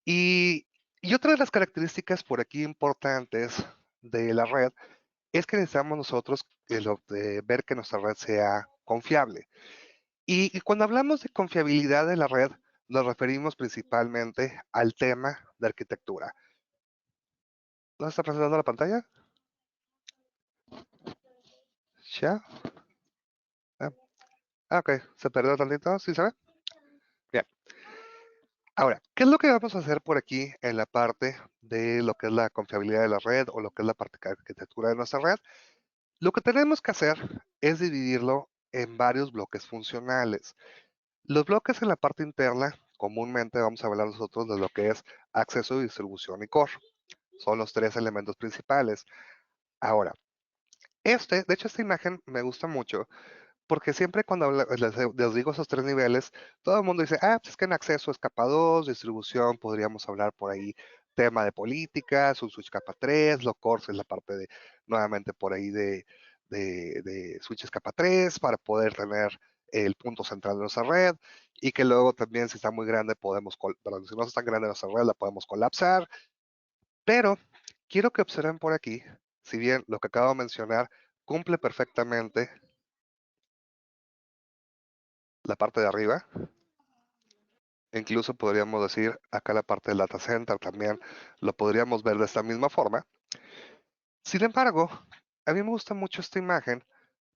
Y otra de las características por aquí importantes de la red es que necesitamos nosotros ver que nuestra red sea confiable. Y cuando hablamos de confiabilidad de la red, nos referimos principalmente al tema de arquitectura. ¿No está presentando la pantalla? ¿Ya? Ah, ok, se perdió tantito, ¿sí se ve? Bien. Ahora, ¿qué es lo que vamos a hacer por aquí en la parte de lo que es la confiabilidad de la red o lo que es la parte de arquitectura de nuestra red? Lo que tenemos que hacer es dividirlo en varios bloques funcionales. Los bloques en la parte interna, comúnmente vamos a hablar nosotros de lo que es acceso, distribución y core. Son los tres elementos principales. Ahora, de hecho, esta imagen me gusta mucho porque siempre cuando les digo esos tres niveles, todo el mundo dice, pues es que en acceso es capa 2, distribución, podríamos hablar por ahí tema de políticas, un switch capa 3, lo core es la parte de, nuevamente por ahí de switches capa 3 para poder tener el punto central de nuestra red y que luego también si está muy grande perdón, si no está tan grande nuestra red la podemos colapsar, pero quiero que observen por aquí, si bien lo que acabo de mencionar cumple perfectamente la parte de arriba. Incluso podríamos decir acá la parte del data center también lo podríamos ver de esta misma forma. Sin embargo, a mí me gusta mucho esta imagen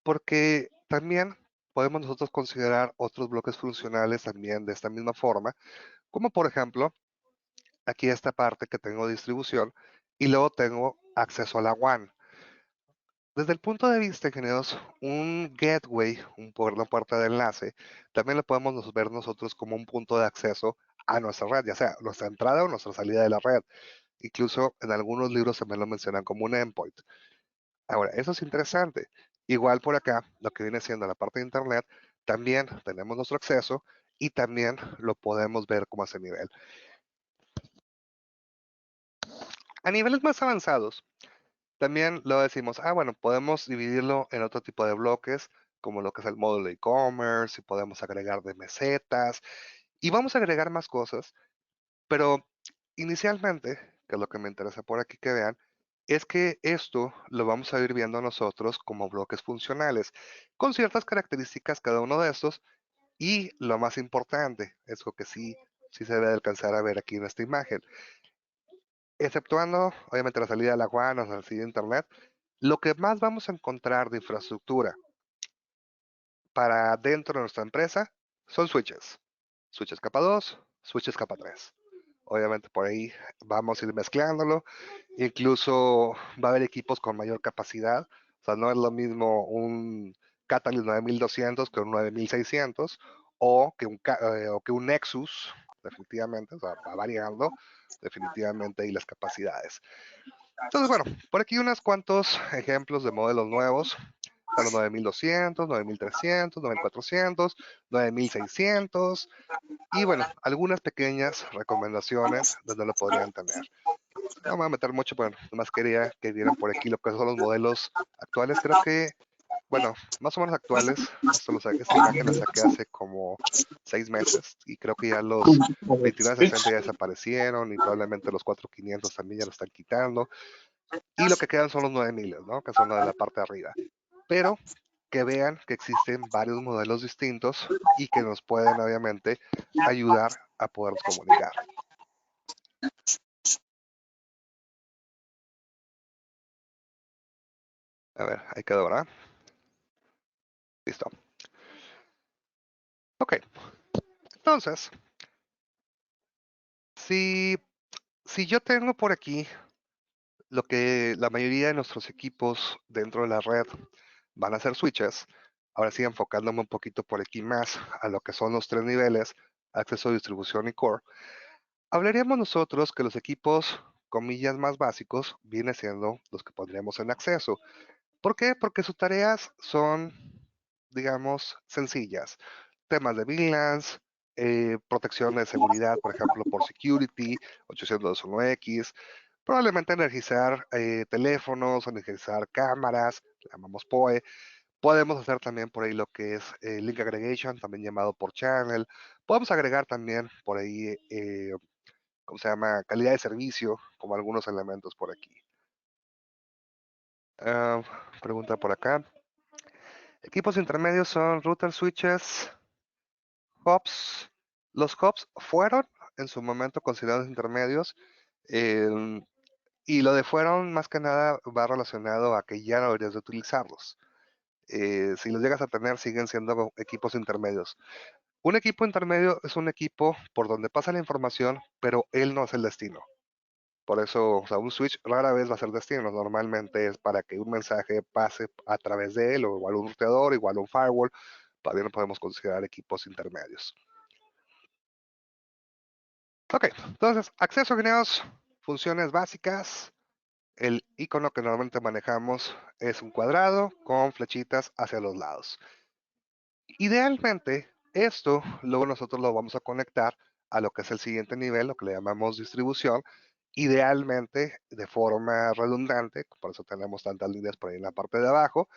porque también podemos nosotros considerar otros bloques funcionales también de esta misma forma, como por ejemplo, aquí esta parte que tengo distribución y luego tengo acceso a la WAN. Desde el punto de vista, ingenieros, un gateway, una puerta de enlace, también lo podemos ver nosotros como un punto de acceso a nuestra red, ya sea nuestra entrada o nuestra salida de la red. Incluso en algunos libros también lo mencionan como un endpoint. Ahora, eso es interesante. Igual por acá, lo que viene siendo la parte de Internet, también tenemos nuestro acceso y también lo podemos ver como a ese nivel. A niveles más avanzados, también lo decimos, bueno, podemos dividirlo en otro tipo de bloques, como lo que es el módulo de e-commerce, y podemos agregar de mesetas, y vamos a agregar más cosas, pero inicialmente, que es lo que me interesa por aquí que vean, es que esto lo vamos a ir viendo nosotros como bloques funcionales, con ciertas características cada uno de estos, y lo más importante, es lo que sí se debe de alcanzar a ver aquí en esta imagen, exceptuando obviamente la salida de la WAN o la salida de Internet, lo que más vamos a encontrar de infraestructura para dentro de nuestra empresa son switches. Switches capa 2, switches capa 3. Obviamente por ahí vamos a ir mezclándolo. Incluso va a haber equipos con mayor capacidad. O sea, no es lo mismo un Catalyst 9200 que un 9600 o que un Nexus, definitivamente. O sea, va variando definitivamente ahí las capacidades. Entonces, bueno, por aquí unos cuantos ejemplos de modelos nuevos. Están los 9200, 9300, 9400, 9600 y bueno, algunas pequeñas recomendaciones donde lo podrían tener. No me voy a meter mucho, pero nomás quería que vieran por aquí lo que son los modelos actuales. Creo que, bueno, más o menos actuales. Esta imagen la saqué hace como 6 meses y creo que ya los 2960 ya desaparecieron y probablemente los 4500 también ya lo están quitando. Y lo que quedan son los 9000, ¿no? Que son los de la parte de arriba. Pero que vean que existen varios modelos distintos y que nos pueden obviamente ayudar a podernos comunicar. A ver, ahí quedó, ¿verdad? Listo. Ok, entonces, si, si yo tengo por aquí lo que la mayoría de nuestros equipos dentro de la red van a ser switches, ahora sí enfocándome un poquito por aquí más a lo que son los tres niveles, acceso, distribución y core, hablaríamos nosotros que los equipos, comillas, más básicos vienen siendo los que pondríamos en acceso. ¿Por qué? Porque sus tareas son, digamos, sencillas. Temas de VLANs, protección de seguridad, por ejemplo, por security, 802.1x, probablemente energizar teléfonos, energizar cámaras, le llamamos PoE. Podemos hacer también por ahí lo que es link aggregation, también llamado por channel. Podemos agregar también por ahí, ¿cómo se llama? Calidad de servicio, como algunos elementos por aquí. Ah, pregunta por acá. Equipos intermedios son routers, switches, hubs. Los hubs fueron en su momento considerados intermedios, em, y lo de fueron más que nada va relacionado a que ya no deberías de utilizarlos. Si los llegas a tener, siguen siendo equipos intermedios. Un equipo intermedio es un equipo por donde pasa la información, pero él no es el destino. Por eso, o sea, un switch rara vez va a ser destino. Normalmente es para que un mensaje pase a través de él, o igual un ruteador, igual un firewall. Todavía no podemos considerar equipos intermedios. Ok, entonces, acceso a funciones básicas. El icono que normalmente manejamos es un cuadrado con flechitas hacia los lados. Idealmente, esto luego nosotros lo vamos a conectar a lo que es el siguiente nivel, lo que le llamamos distribución, idealmente de forma redundante, por eso tenemos tantas líneas por ahí en la parte de abajo,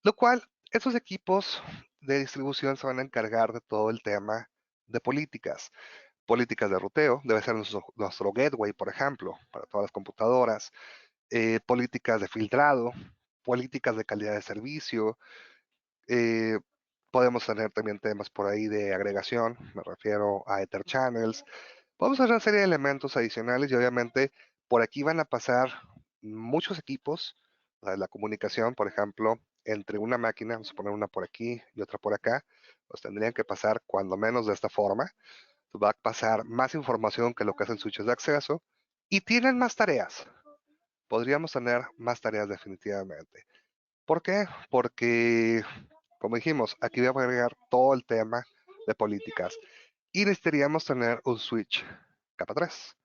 lo cual esos equipos de distribución se van a encargar de todo el tema de políticas. Políticas de ruteo, debe ser nuestro gateway, por ejemplo, para todas las computadoras, políticas de filtrado, políticas de calidad de servicio, eh, podemos tener también temas por ahí de agregación, me refiero a Ether Channels. Podemos hacer una serie de elementos adicionales y obviamente por aquí van a pasar muchos equipos. La comunicación, por ejemplo, entre una máquina, vamos a poner una por aquí y otra por acá, pues tendrían que pasar cuando menos de esta forma. Va a pasar más información que lo que hacen switches de acceso y tienen más tareas. Podríamos tener más tareas definitivamente. ¿Por qué? Porque, como dijimos, aquí voy a agregar todo el tema de políticas y necesitaríamos tener un switch capa 3,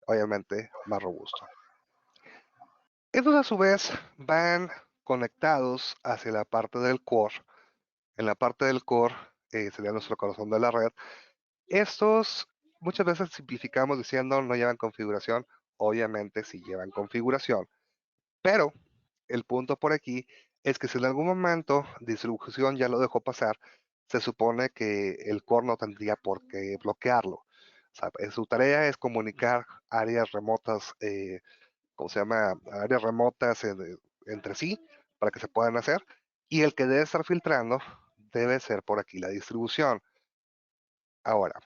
obviamente más robusto. Estos a su vez van conectados hacia la parte del core. En la parte del core sería nuestro corazón de la red. Estos muchas veces simplificamos diciendo no llevan configuración. Obviamente sí llevan configuración, pero el punto por aquí es que si en algún momento distribución ya lo dejó pasar, se supone que el core no tendría por qué bloquearlo. O sea, su tarea es comunicar áreas remotas, ¿cómo se llama? Áreas remotas entre sí para que se puedan hacer. Y el que debe estar filtrando debe ser por aquí la distribución. Ahora,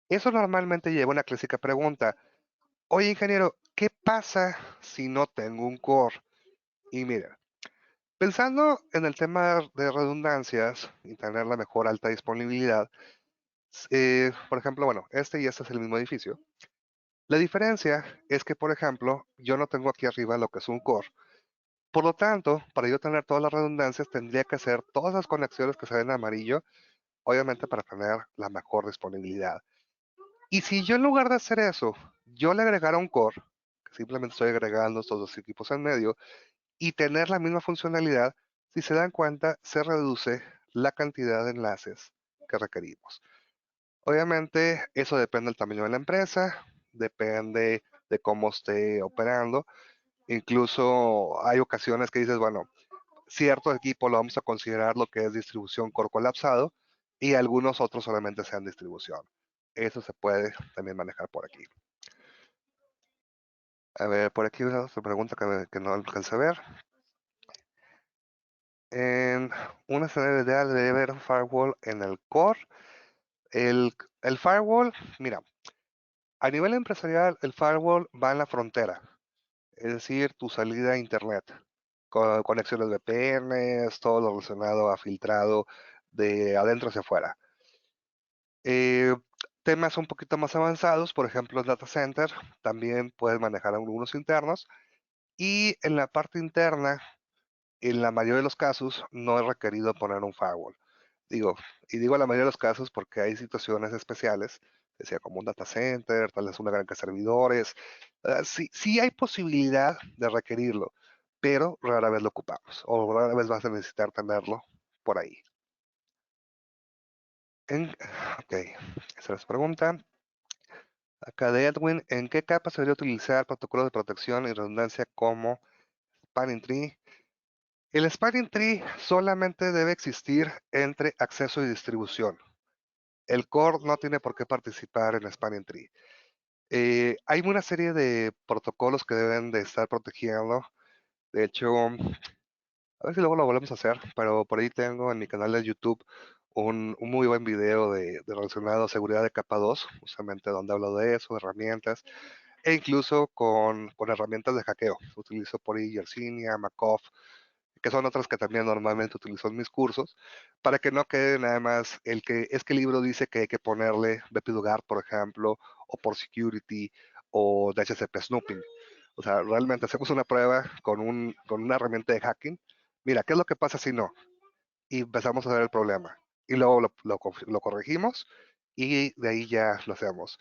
eso normalmente lleva una clásica pregunta. Oye, ingeniero, ¿qué pasa si no tengo un core? Y mira, pensando en el tema de redundancias y tener la mejor alta disponibilidad, por ejemplo, bueno, este y este es el mismo edificio. La diferencia es que, por ejemplo, yo no tengo aquí arriba lo que es un core. Por lo tanto, para yo tener todas las redundancias, tendría que hacer todas las conexiones que se ven en amarillo, obviamente para tener la mejor disponibilidad. Y si yo en lugar de hacer eso, yo le agregara un core, que simplemente estoy agregando estos dos equipos en medio, y tener la misma funcionalidad, si se dan cuenta, se reduce la cantidad de enlaces que requerimos. Obviamente, eso depende del tamaño de la empresa, depende de cómo esté operando. Incluso hay ocasiones que dices, bueno, cierto equipo lo vamos a considerar lo que es distribución core colapsado y algunos otros solamente sean distribución. Eso se puede también manejar por aquí. A ver, por aquí una otra pregunta que no alcancé a ver. En una escenario ideal debe haber un firewall en el core. El firewall, mira, a nivel empresarial, el firewall va en la frontera, es decir, tu salida a internet. conexiones VPNs, todo lo relacionado a filtrado de adentro hacia afuera. Temas un poquito más avanzados, por ejemplo, el data center, también puedes manejar algunos internos. Y en la parte interna, en la mayoría de los casos, no es requerido poner un firewall. Digo la mayoría de los casos porque hay situaciones especiales, decía como un data center, tal vez una granja de servidores. Sí hay posibilidad de requerirlo, pero rara vez lo ocupamos o rara vez vas a necesitar tenerlo por ahí. Ok, esa es la pregunta. Acá de Edwin, ¿en qué capa se debería utilizar protocolos de protección y redundancia como Spanning Tree? El Spanning Tree solamente debe existir entre acceso y distribución. El core no tiene por qué participar en Spanning Tree. Hay una serie de protocolos que deben de estar protegiendo. De hecho, a ver si luego lo volvemos a hacer, pero por ahí tengo en mi canal de YouTube un muy buen video de relacionado a seguridad de capa 2, justamente donde hablo de eso, herramientas, e incluso con herramientas de hackeo. Utilizo por ahí Yersinia, Makov, que son otras que también normalmente utilizo en mis cursos, para que no quede nada más es que el libro dice que hay que ponerle BPDuGuard, por ejemplo, o por security, o DHCP snooping. O sea, realmente hacemos una prueba con una herramienta de hacking. Mira, ¿qué es lo que pasa si no? Y empezamos a ver el problema. Y luego lo corregimos y de ahí ya lo hacemos.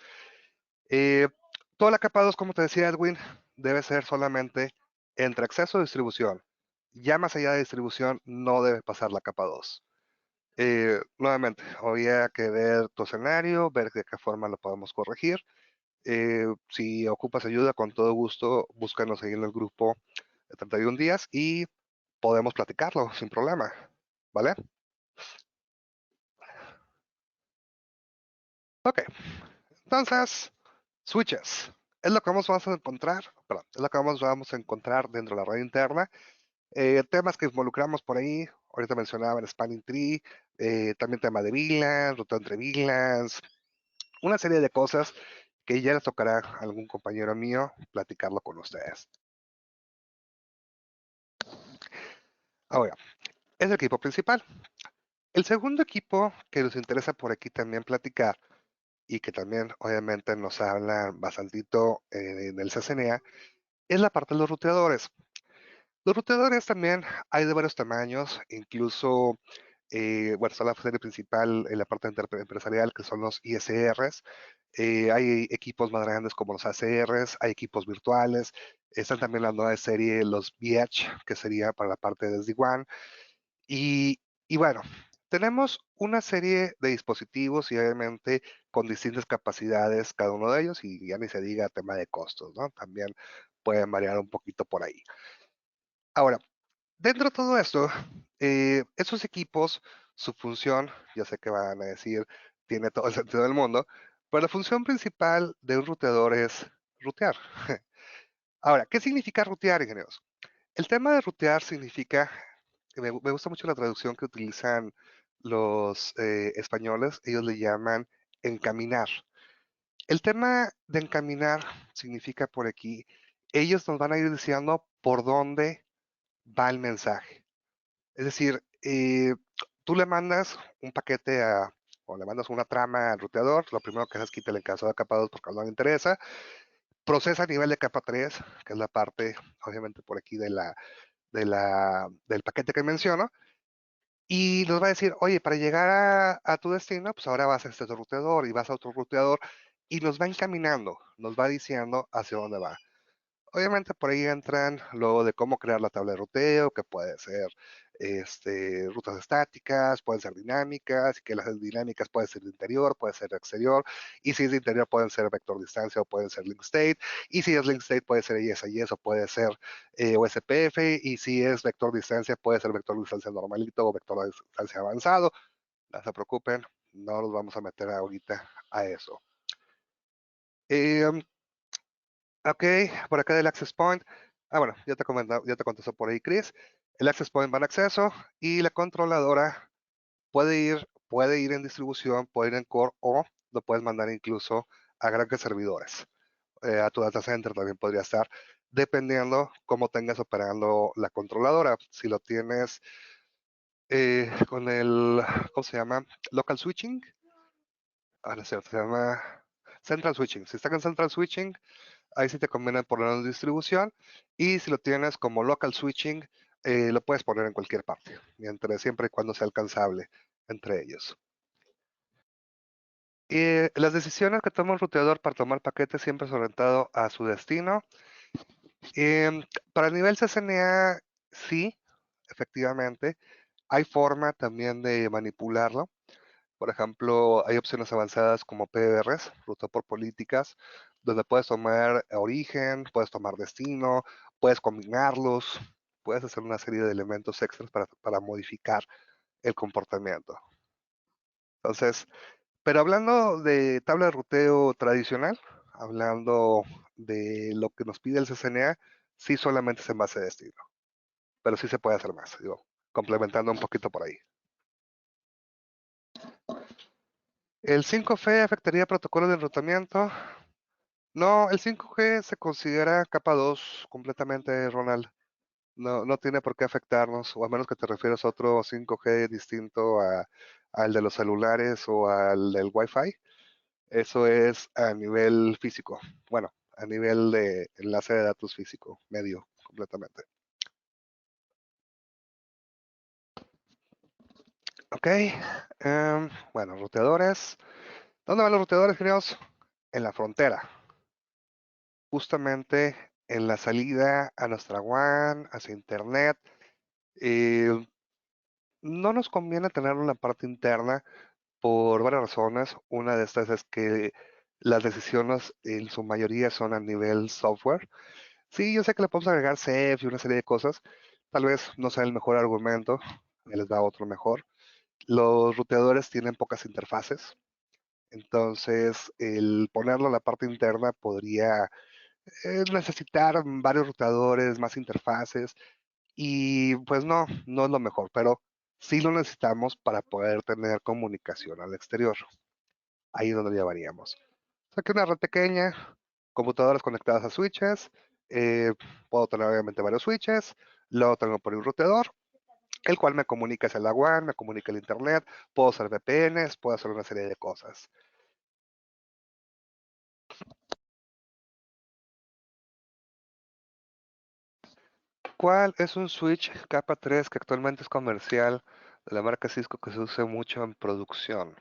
Eh, Toda la capa 2, como te decía Edwin, debe ser solamente entre acceso y distribución. Ya más allá de distribución, no debe pasar la capa 2. Nuevamente, habría que ver tu escenario, ver de qué forma lo podemos corregir. Si ocupas ayuda, con todo gusto, búscanos ahí en el grupo de 31 días y podemos platicarlo sin problema. ¿Vale? Ok. Entonces, switches. Es lo que vamos a encontrar, perdón, es lo que vamos a encontrar dentro de la red interna. Temas que involucramos por ahí, ahorita mencionaba el Spanning Tree, también tema de VLANs, ruta entre VLANs, una serie de cosas que ya les tocará a algún compañero mío platicarlo con ustedes. Ahora, es el equipo principal. El segundo equipo que nos interesa por aquí también platicar y que también obviamente nos habla bastantito del CCNA es la parte de los ruteadores. Los ruteadores también hay de varios tamaños, incluso, bueno, está la serie principal en la parte empresarial, que son los ISRs. Hay equipos más grandes como los ACRs, hay equipos virtuales. Están también la nueva serie, los VH, que sería para la parte de SD-WAN. Y bueno, tenemos una serie de dispositivos y obviamente con distintas capacidades cada uno de ellos, y ya ni se diga tema de costos, ¿no? También pueden variar un poquito por ahí. Ahora, dentro de todo esto, esos equipos, su función, ya sé que van a decir, tiene todo el sentido del mundo, pero la función principal de un ruteador es rutear. Ahora, ¿qué significa rutear, ingenieros? El tema de rutear significa, me gusta mucho la traducción que utilizan los españoles, ellos le llaman encaminar. El tema de encaminar significa por aquí, ellos nos van a ir diciendo por dónde va el mensaje. Es decir, tú le mandas un paquete o le mandas una trama al ruteador, lo primero que haces es quitar el encabezado de capa 2 porque no le interesa, procesa a nivel de capa 3, que es la parte, obviamente, por aquí del paquete que menciono, y nos va a decir, oye, para llegar a tu destino, pues ahora vas a este otro ruteador y vas a otro ruteador, y nos va encaminando, nos va diciendo hacia dónde va. Obviamente por ahí entran luego de cómo crear la tabla de ruteo, que puede ser rutas estáticas, pueden ser dinámicas, y que las dinámicas pueden ser de interior, puede ser de exterior, y si es de interior pueden ser vector distancia o pueden ser link state, y si es link state puede ser IS a IS o puede ser OSPF, y si es vector distancia puede ser vector distancia normalito o vector distancia avanzado. No se preocupen, no nos vamos a meter ahorita a eso. Ok, por acá del Access Point. Bueno, ya te contestó por ahí Chris. El Access Point va en acceso y la controladora puede ir en distribución, puede ir en core o lo puedes mandar incluso a grandes servidores. A tu data center también podría estar. dependiendo cómo tengas operando la controladora. Si lo tienes con el, ¿cómo se llama? Local switching. Ah, no es cierto, se llama Central Switching. Si está con Central Switching, ahí sí te conviene ponerlo en distribución. Y si lo tienes como Local Switching, lo puedes poner en cualquier parte, siempre y cuando sea alcanzable entre ellos. Y las decisiones que toma un ruteador para tomar paquetes siempre es orientado a su destino. Para el nivel CCNA, sí, efectivamente. Hay forma también de manipularlo. Por ejemplo, hay opciones avanzadas como PBRs, ruta por políticas, donde puedes tomar origen, puedes tomar destino, puedes combinarlos, puedes hacer una serie de elementos extras para modificar el comportamiento. Entonces, pero hablando de tabla de ruteo tradicional, hablando de lo que nos pide el CCNA, sí solamente es en base de destino, pero sí se puede hacer más, digo, complementando un poquito por ahí. ¿El 5F afectaría protocolos de enrutamiento? No, el 5G se considera capa 2 completamente, Ronald. No, no tiene por qué afectarnos, o a menos que te refieras a otro 5G distinto al de los celulares o al del Wi-Fi. Eso es a nivel físico. Bueno, a nivel de enlace de datos físico, medio, completamente. Ok. Bueno, ruteadores. ¿Dónde van los ruteadores, queridos? En la frontera. Justamente en la salida a nuestra WAN, hacia Internet. Eh, no nos conviene tenerlo en la parte interna por varias razones. Una de estas es que las decisiones en su mayoría son a nivel software. Sí, yo sé que le podemos agregar CEF y una serie de cosas. Tal vez no sea el mejor argumento, les da otro mejor. Los ruteadores tienen pocas interfaces, entonces el ponerlo en la parte interna podría necesitar varios ruteadores, más interfaces, y pues no, no es lo mejor, pero sí lo necesitamos para poder tener comunicación al exterior. Ahí es donde llevaríamos. O sea que una red pequeña, computadoras conectadas a switches, eh, puedo tener obviamente varios switches, luego tengo por un ruteador, el cual me comunica hacia la WAN, me comunica el internet, puedo hacer VPNs, puedo hacer una serie de cosas. ¿Cuál es un switch capa 3 que actualmente es comercial de la marca Cisco que se usa mucho en producción?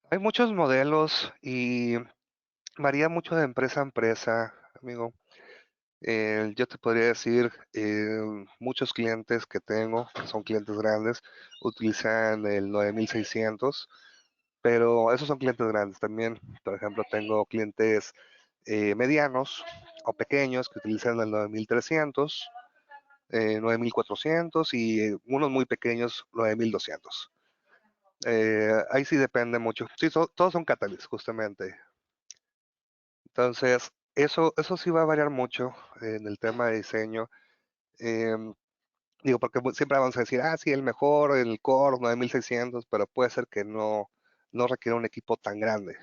Hay muchos modelos y varía mucho de empresa a empresa, amigo. Yo te podría decir, muchos clientes que tengo, que son clientes grandes, utilizan el 9600, pero esos son clientes grandes. También, por ejemplo, tengo clientes medianos o pequeños que utilizan el 9300, 9400 y unos muy pequeños 9200. Ahí sí depende mucho. Sí, todos son Catalyst, justamente. Entonces, eso sí va a variar mucho en el tema de diseño. Em, Digo, porque siempre vamos a decir, ah, sí, el mejor, el Core 9600, pero puede ser que no requiera un equipo tan grande.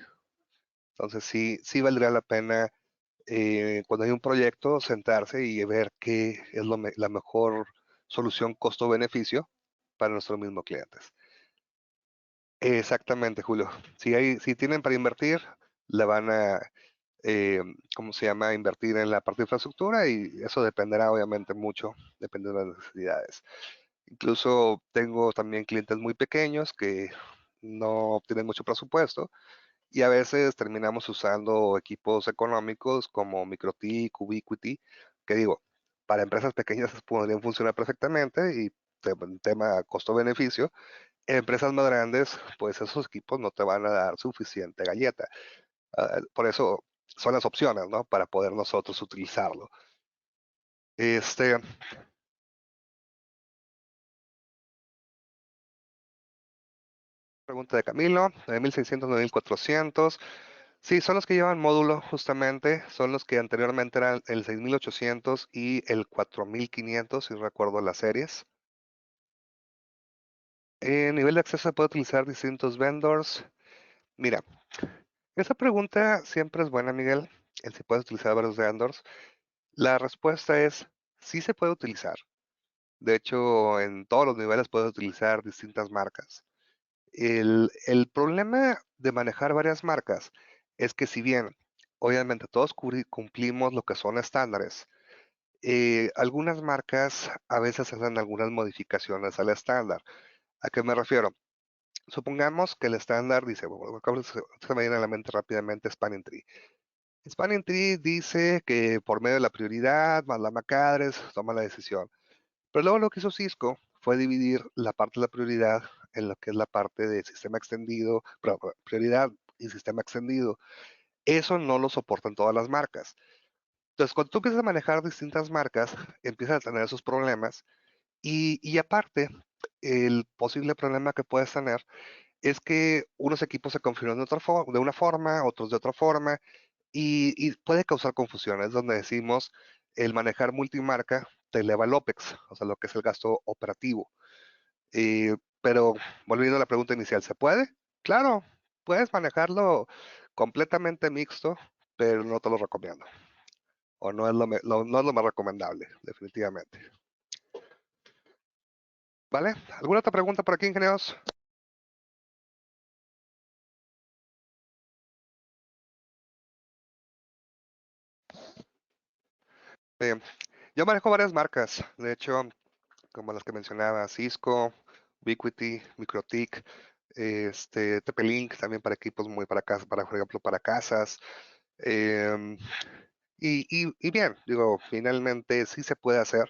Entonces, sí valdría la pena cuando hay un proyecto sentarse y ver qué es la mejor solución costo-beneficio para nuestros mismos clientes. Exactamente, Julio. Si tienen para invertir, la van a, eh, ¿cómo se llama? Invertir en la parte de infraestructura y eso dependerá obviamente mucho, depende de las necesidades. Incluso tengo también clientes muy pequeños que no tienen mucho presupuesto y a veces terminamos usando equipos económicos como MikroTik, Ubiquiti, que digo, para empresas pequeñas podrían funcionar perfectamente y tema costo-beneficio. En empresas más grandes, pues esos equipos no te van a dar suficiente galleta. Por eso son las opciones, ¿no? Para poder nosotros utilizarlo. Este, pregunta de Camilo, 9600, 9400. Sí, son los que llevan módulo justamente, son los que anteriormente eran el 6800 y el 4500, si recuerdo las series. Nivel de acceso se puede utilizar distintos vendors. Mira, esa pregunta siempre es buena, Miguel, el si puedes utilizar varios vendors. La respuesta es sí se puede utilizar. De hecho, en todos los niveles puedes utilizar distintas marcas. El problema de manejar varias marcas es que si bien obviamente todos cumplimos lo que son estándares, algunas marcas a veces hacen algunas modificaciones al estándar. ¿A qué me refiero? Supongamos que el estándar dice, se me viene a la mente rápidamente Spanning Tree. Spanning Tree dice que por medio de la prioridad más la MAC address toma la decisión. Pero luego lo que hizo Cisco fue dividir la parte de la prioridad en lo que es la parte de sistema extendido, prioridad y sistema extendido. Eso no lo soportan todas las marcas. Entonces, cuando tú empiezas a manejar distintas marcas, empiezas a tener esos problemas y aparte, el posible problema que puedes tener es que unos equipos se configuran de una forma, otros de otra forma, y puede causar confusión. Es donde decimos el manejar multimarca te eleva el OPEX, o sea, lo que es el gasto operativo. Pero volviendo a la pregunta inicial, ¿se puede? Claro, puedes manejarlo completamente mixto, pero no te lo recomiendo. O no es no es lo más recomendable, definitivamente. ¿Vale? ¿Alguna otra pregunta por aquí, ingenieros? Eh, yo manejo varias marcas, de hecho, como las que mencionaba, Cisco, Ubiquiti, MikroTik, TP-Link también para equipos muy para casa, para, por ejemplo, para casas. em, y bien, digo, finalmente sí se puede hacer,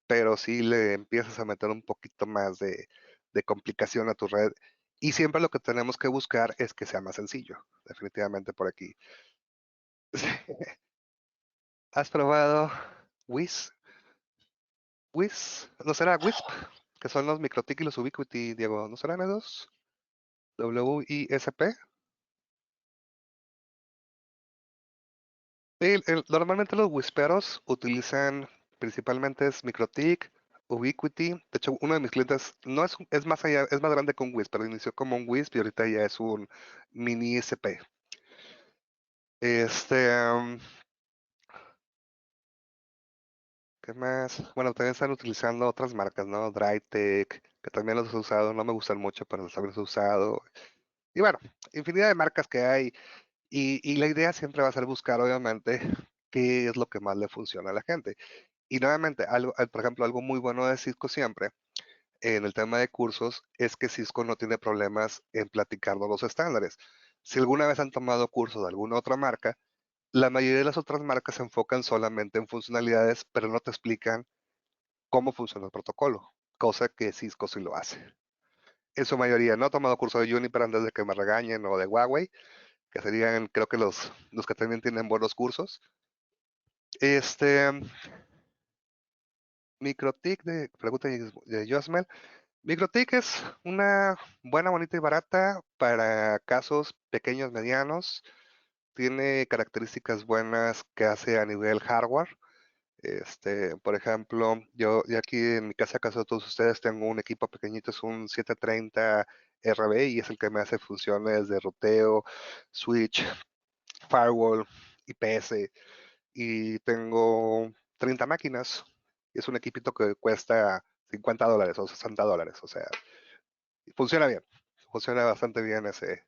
pero sí le empiezas a meter un poquito más de complicación a tu red. Y siempre lo que tenemos que buscar es que sea más sencillo, definitivamente por aquí. ¿Has probado WIS? ¿WIS? ¿No será WISP? Que son los MikroTik y los Ubiquiti, Diego. ¿No serán esos? WISP. Sí, normalmente los whisperos utilizan principalmente es MikroTik, Ubiquiti. De hecho, uno de mis clientes no es más allá, es más grande que un Wisp, pero inició como un Wisp y ahorita ya es un mini SP. Este, am, ¿Qué más? Bueno, también están utilizando otras marcas, ¿no? Drytech, que también los he usado, no me gustan mucho, pero también los he usado. Y bueno, infinidad de marcas que hay. Y la idea siempre va a ser buscar, obviamente, qué es lo que más le funciona a la gente. Y nuevamente, por ejemplo, algo muy bueno de Cisco siempre en el tema de cursos es que Cisco no tiene problemas en platicarnos los estándares. Si alguna vez han tomado cursos de alguna otra marca, la mayoría de las otras marcas se enfocan solamente en funcionalidades, pero no te explican cómo funciona el protocolo, cosa que Cisco sí lo hace. En su mayoría, no he tomado curso de Juniper antes de que me regañen o de Huawei, que serían creo que los que también tienen buenos cursos. Este, MikroTik pregunta de Josmel. MikroTik es una buena, bonita y barata para casos pequeños, medianos. Tiene características buenas que hace a nivel hardware. Por ejemplo, yo aquí en mi casa, caso de todos ustedes, tengo un equipo pequeñito, es un 730 RB y es el que me hace funciones de ruteo, switch, firewall, IPS y tengo 30 máquinas. Y es un equipito que cuesta $50 o $60, o sea, funciona bien, funciona bastante bien ese.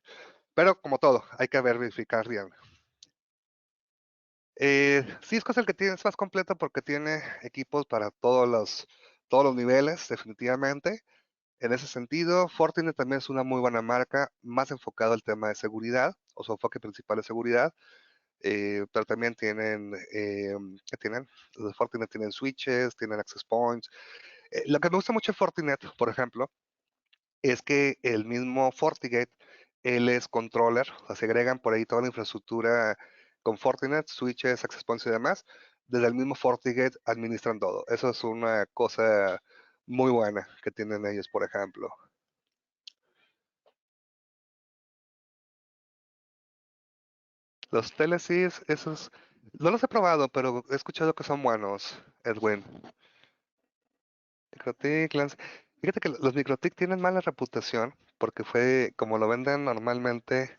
Pero como todo, hay que verificar bien. Cisco es el que tiene, es más completo porque tiene equipos para todos los niveles, definitivamente. En ese sentido, Fortinet también es una muy buena marca, más enfocado al tema de seguridad, o su enfoque principal es seguridad. Pero también tienen, ¿qué tienen? Los de Fortinet tienen switches, tienen access points. Lo que me gusta mucho de Fortinet, por ejemplo, es que el mismo FortiGate, él es controller, o sea, se agregan por ahí toda la infraestructura con Fortinet, switches, access points y demás. Desde el mismo FortiGate administran todo. Eso es una cosa muy buena que tienen ellos, por ejemplo. Los Telesys, esos, no los he probado, pero he escuchado que son buenos, Edwin. Microtik, fíjate que los Microtik tienen mala reputación porque fue como lo venden normalmente.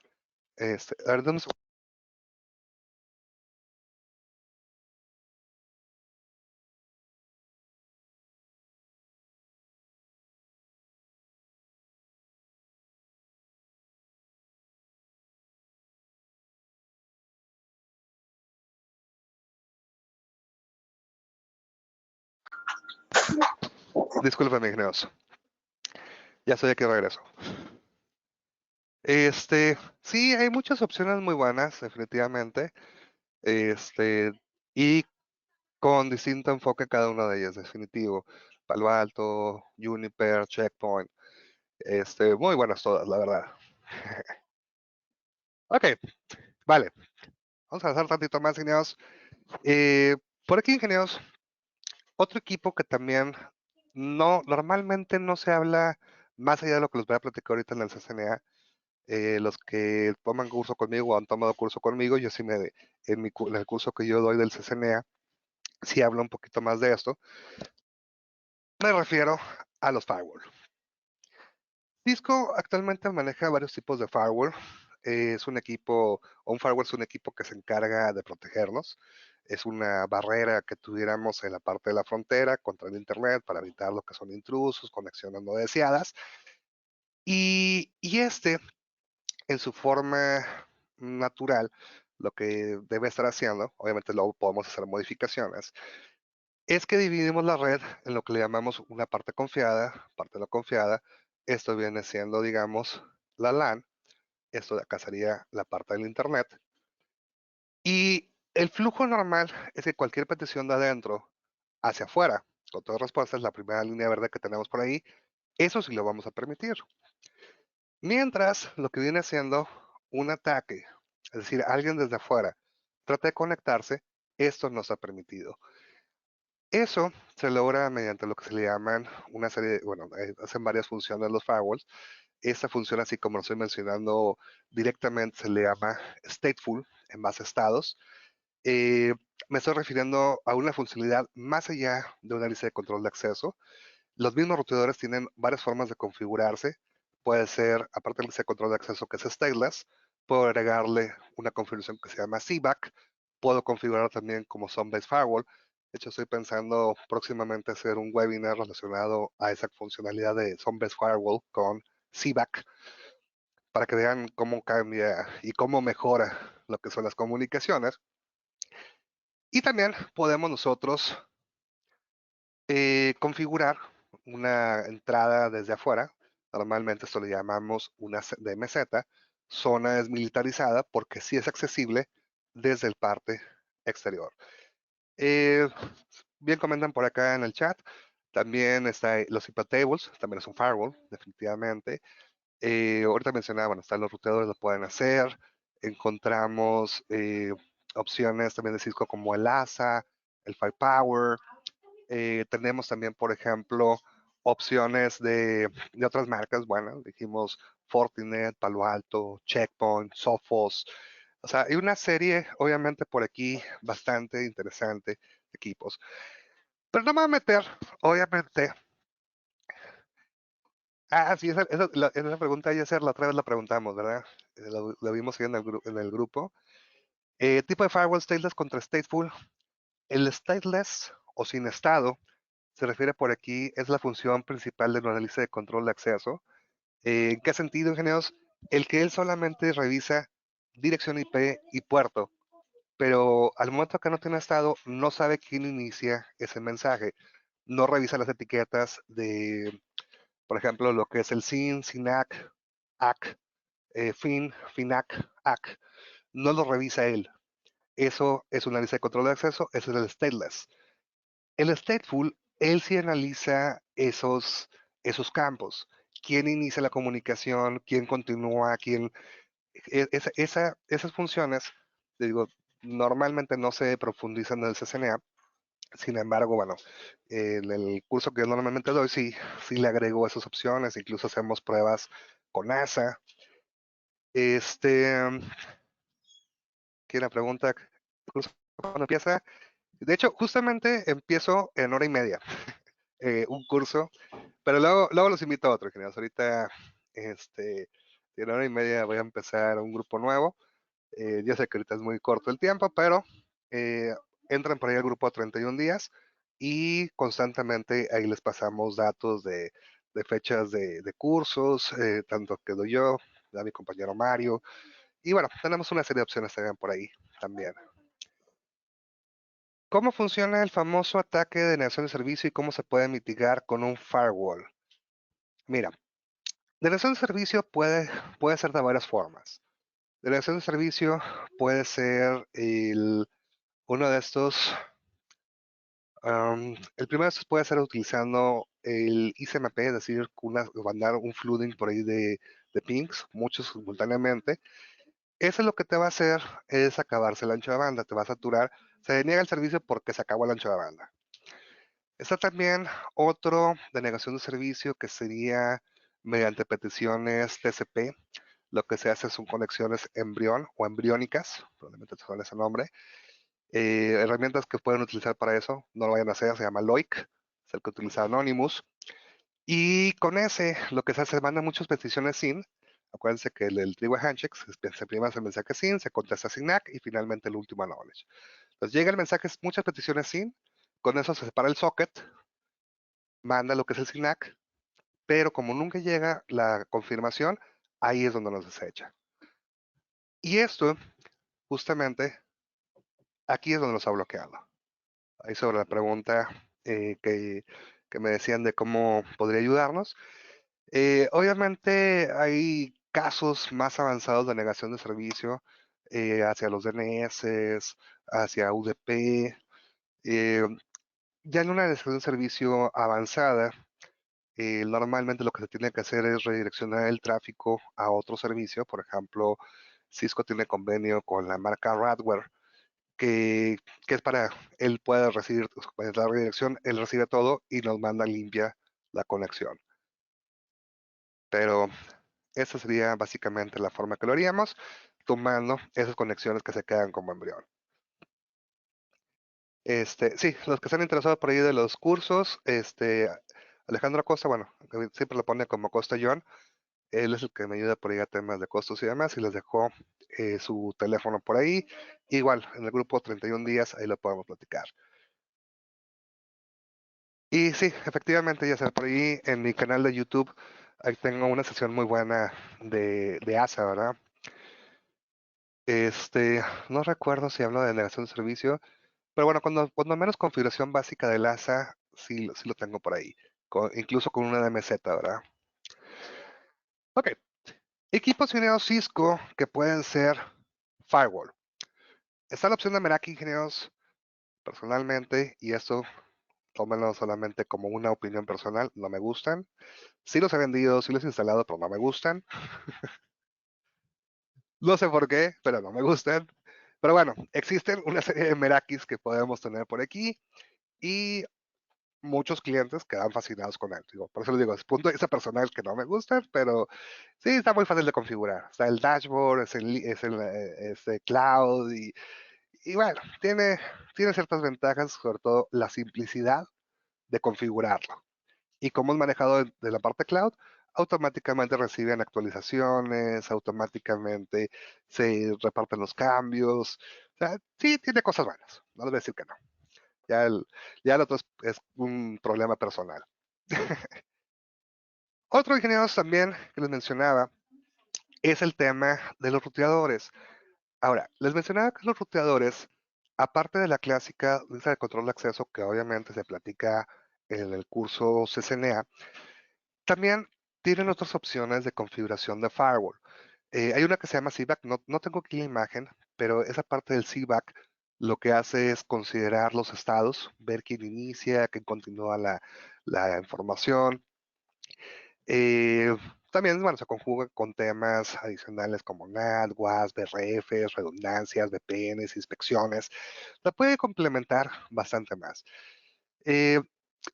A ver, Discúlpeme, ingenieros. Ya estoy aquí de regreso. Sí, hay muchas opciones muy buenas, definitivamente. Este, y con distinto enfoque cada una de ellas, definitivo. Palo Alto, Juniper, Checkpoint. Muy buenas todas, la verdad. Ok, vale. Vamos a avanzar tantito más, ingenieros. Eh, por aquí, ingenieros, otro equipo que también normalmente no se habla más allá de lo que les voy a platicar ahorita en el CCNA. Los que toman curso conmigo o han tomado curso conmigo, yo sí en el curso que yo doy del CCNA, sí hablo un poquito más de esto. Me refiero a los firewall. Cisco actualmente maneja varios tipos de firewall. Es un equipo, o un firewall es un equipo que se encarga de protegernos. Es una barrera que tuviéramos en la parte de la frontera contra el Internet para evitar lo que son intrusos, conexiones no deseadas. Y en su forma natural, lo que debe estar haciendo, obviamente luego podemos hacer modificaciones, es que dividimos la red en lo que le llamamos una parte confiada, parte no confiada. Esto viene siendo, digamos, la LAN. Esto de acá sería la parte del Internet. Y el flujo normal es que cualquier petición de adentro hacia afuera, con todas respuestas, la primera línea verde que tenemos por ahí, eso sí lo vamos a permitir. Mientras lo que viene siendo un ataque, es decir, alguien desde afuera trata de conectarse, esto no está permitido. Eso se logra mediante lo que se le llaman una serie, bueno, hacen varias funciones los firewalls. Esta función, así como lo estoy mencionando directamente, se le llama stateful, en base a estados. Eh, Me estoy refiriendo a una funcionalidad más allá de una lista de control de acceso. Los mismos routadores tienen varias formas de configurarse. Puede ser, aparte de ese control de acceso que es stateless, puedo agregarle una configuración que se llama CBAC. Puedo configurar también como Zone-Based Firewall. De hecho, estoy pensando próximamente hacer un webinar relacionado a esa funcionalidad de Zone-Based Firewall con CBAC para que vean cómo cambia y cómo mejora lo que son las comunicaciones. Y también podemos nosotros configurar una entrada desde afuera. Normalmente esto le llamamos una DMZ, zona desmilitarizada, porque sí es accesible desde el parte exterior. Eh, Bien comentan por acá en el chat. También está los IP tables, también es un firewall, definitivamente. Ahorita mencionaba, bueno, están los ruteadores, lo pueden hacer. Encontramos opciones también de Cisco como el ASA, el Firepower, tenemos también, por ejemplo, opciones de otras marcas. Bueno, dijimos Fortinet, Palo Alto, Checkpoint, Sophos. O sea, hay una serie, obviamente, por aquí bastante interesante de equipos. Pero no me voy a meter, obviamente. Sí, esa pregunta ayer la otra vez la preguntamos, ¿verdad? Lo vimos ahí en el grupo. Tipo de firewall stateless contra stateful. El stateless o sin estado se refiere por aquí, es la función principal de una lista de control de acceso. ¿En qué sentido, ingenieros? El que él solamente revisa dirección IP y puerto, pero al momento que no tiene estado, no sabe quién inicia ese mensaje. No revisa las etiquetas de, por ejemplo, lo que es el SYN, SYNAC, AC, FIN, FINAC, AC. No lo revisa él. Eso es una lista de control de acceso, ese es el stateless. El stateful, él sí analiza esos campos. ¿Quién inicia la comunicación? ¿Quién continúa? Esas funciones, digo, normalmente no se profundizan en el CCNA. Sin embargo, bueno, en el curso que yo normalmente doy, sí le agrego esas opciones. Incluso hacemos pruebas con NASA. Este, ¿Quién la pregunta? ¿Cuándo empieza? De hecho, justamente empiezo en hora y media. Un curso. Pero luego los invito a otro, ingenieros. Ahorita, en hora y media voy a empezar un grupo nuevo. Yo sé que ahorita es muy corto el tiempo, pero eh, entran por ahí al grupo a 31 días y constantemente ahí les pasamos datos de fechas de cursos, tanto que doy yo, da mi compañero Mario. Y bueno, tenemos una serie de opciones también por ahí también. ¿Cómo funciona el famoso ataque de denegación de servicio y cómo se puede mitigar con un firewall? Mira, denegación de servicio puede ser de varias formas. Denegación de servicio puede ser uno de estos. El primero de estos puede ser utilizando el ICMP, es decir, mandar un flooding por ahí de pings, muchos simultáneamente. Eso lo que te va a hacer es acabarse el ancho de banda, te va a saturar. Se deniega el servicio porque se acabó el ancho de banda. Está también otro denegación de servicio que sería mediante peticiones TCP. Lo que se hace son conexiones embrión o embriónicas, probablemente te suene ese nombre. Herramientas que pueden utilizar para eso, no lo vayan a hacer, se llama Loic, es el que utiliza Anonymous. Y con ese, lo que se hace, se mandan muchas peticiones SYN. Acuérdense que el trigo handshake se prima el mensaje SYN, se contesta sin NAC y finalmente el último acknowledge. Entonces llega el mensaje, muchas peticiones SYN, con eso se separa el socket, manda lo que es el SYNAC, pero como nunca llega la confirmación, ahí es donde nos desecha. Y esto, justamente, aquí es donde nos ha bloqueado. Ahí sobre la pregunta que me decían de cómo podría ayudarnos. Obviamente hay casos más avanzados de negación de servicio hacia los DNS, hacia UDP. eh, ya en una negación de servicio avanzada, normalmente lo que se tiene que hacer es redireccionar el tráfico a otro servicio. Por ejemplo, Cisco tiene convenio con la marca Radware, que, que es para él pueda recibir la redirección, él recibe todo y nos manda limpia la conexión. Pero esa sería básicamente la forma que lo haríamos, tomando esas conexiones que se quedan como embrión. Sí, los que están interesados por ahí de los cursos, Alejandro Acosta, bueno, siempre lo pone como Costa John, él es el que me ayuda por ahí a temas de costos y demás, y les dejó su teléfono por ahí. Igual, en el grupo 31 días, ahí lo podemos platicar. Y sí, efectivamente, ya sea por ahí en mi canal de YouTube, ahí tengo una sesión muy buena de ASA, ¿verdad? No recuerdo si hablo de negación de servicio, pero bueno, cuando menos configuración básica del ASA, sí lo tengo por ahí, incluso con una DMZ, ¿verdad? Ok, equipos ingenieros Cisco que pueden ser firewall. Está la opción de Meraki ingenieros personalmente, y esto tómenlo solamente como una opinión personal, no me gustan. Sí los he vendido, sí los he instalado, pero no me gustan. No sé por qué, pero no me gustan. Pero bueno, existen una serie de Merakis que podemos tener por aquí y muchos clientes quedan fascinados con él. Por eso les digo, es punto de vista personal que no me gustan, pero sí está muy fácil de configurar. Está el dashboard, es el cloud y bueno, tiene ciertas ventajas, sobre todo la simplicidad de configurarlo. Y como es manejado de la parte cloud, automáticamente reciben actualizaciones, automáticamente se reparten los cambios. O sea, sí tiene cosas buenas, no les voy a decir que no. Ya el otro es un problema personal. Otro ingeniero también que les mencionaba es el tema de los ruteadores. Ahora, les mencionaba que los ruteadores, aparte de la clásica lista de control de acceso, que obviamente se platica en el curso CCNA, también tienen otras opciones de configuración de firewall. Hay una que se llama CBAC, no tengo aquí la imagen, pero esa parte del CBAC lo que hace es considerar los estados, ver quién inicia, quién continúa la información. Eh, También, bueno, se conjuga con temas adicionales como NAT, WAS, BRFs, redundancias, VPNs, inspecciones. La puede complementar bastante más. Eh,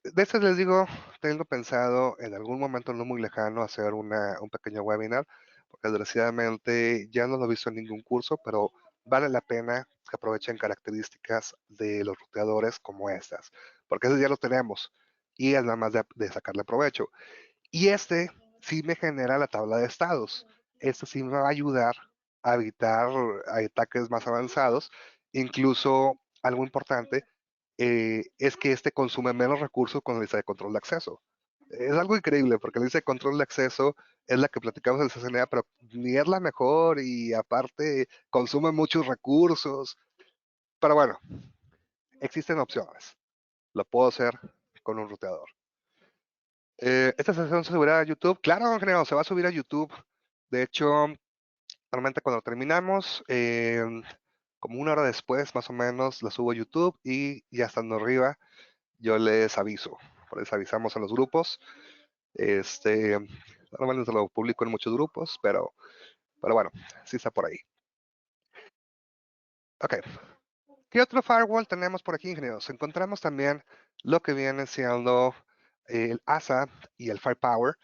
de eso les digo, tengo pensado en algún momento no muy lejano hacer un pequeño webinar, porque desgraciadamente ya no lo he visto en ningún curso, pero vale la pena que aprovechen características de los ruteadores como estas, porque eso ya lo tenemos y es nada más de sacarle provecho. Y sí me genera la tabla de estados. Este sí me va a ayudar a evitar ataques más avanzados. Incluso algo importante es que este consume menos recursos con la lista de control de acceso. Es algo increíble porque la lista de control de acceso es la que platicamos en el CCNA, pero ni es la mejor y aparte consume muchos recursos. Pero bueno, Existen opciones. Lo puedo hacer con un ruteador. ¿Esta sesión se subirá a YouTube? Claro, ingeniero, se va a subir a YouTube. De hecho, normalmente cuando terminamos, como una hora después, más o menos, la subo a YouTube y ya estando arriba, yo les aviso. Les avisamos en los grupos. Normalmente lo publico en muchos grupos, pero bueno, sí está por ahí. Ok. ¿Qué otro firewall tenemos por aquí, ingenieros? Encontramos también lo que viene siendo el ASA y el Firepower.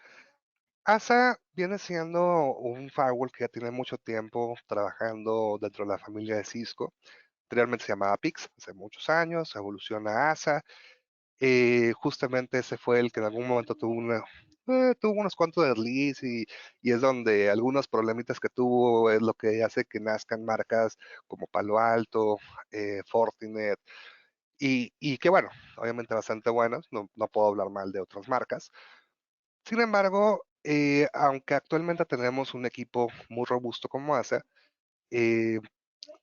ASA viene siendo un firewall que ya tiene mucho tiempo trabajando dentro de la familia de Cisco. Anteriormente se llamaba PIX, hace muchos años, evoluciona a ASA. Justamente ese fue el que en algún momento tuvo unos cuantos de release y es donde algunos problemitas que tuvo es lo que hace que nazcan marcas como Palo Alto, Fortinet y que bueno, obviamente bastante buenas, no puedo hablar mal de otras marcas. Sin embargo, aunque actualmente tenemos un equipo muy robusto como ASA, eh,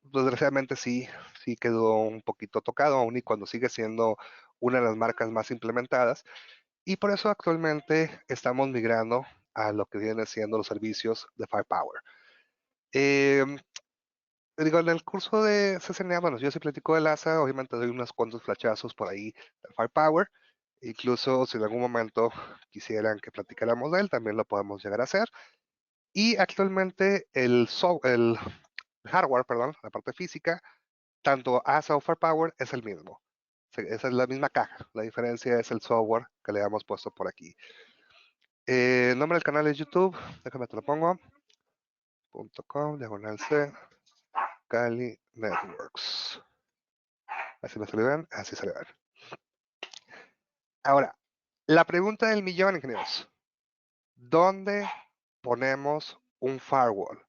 desgraciadamente sí quedó un poquito tocado, aún y cuando sigue siendo una de las marcas más implementadas. Y por eso actualmente estamos migrando a lo que vienen siendo los servicios de Firepower. Eh, Digo, en el curso de CCNA, bueno, yo sí platico del ASA, obviamente doy unos cuantos flashazos por ahí del Firepower. Incluso si en algún momento quisieran que platicáramos de él, también lo podemos llegar a hacer. Y actualmente el hardware, perdón, la parte física, tanto ASA o Firepower es el mismo. Esa es la misma caja. La diferencia es el software que le hemos puesto por aquí. El nombre del canal es YouTube. Déjame te lo pongo. .com/C Cali Networks. Así me se le ven, así se le ven. Ahora, la pregunta del millón, ingenieros. ¿Dónde ponemos un firewall?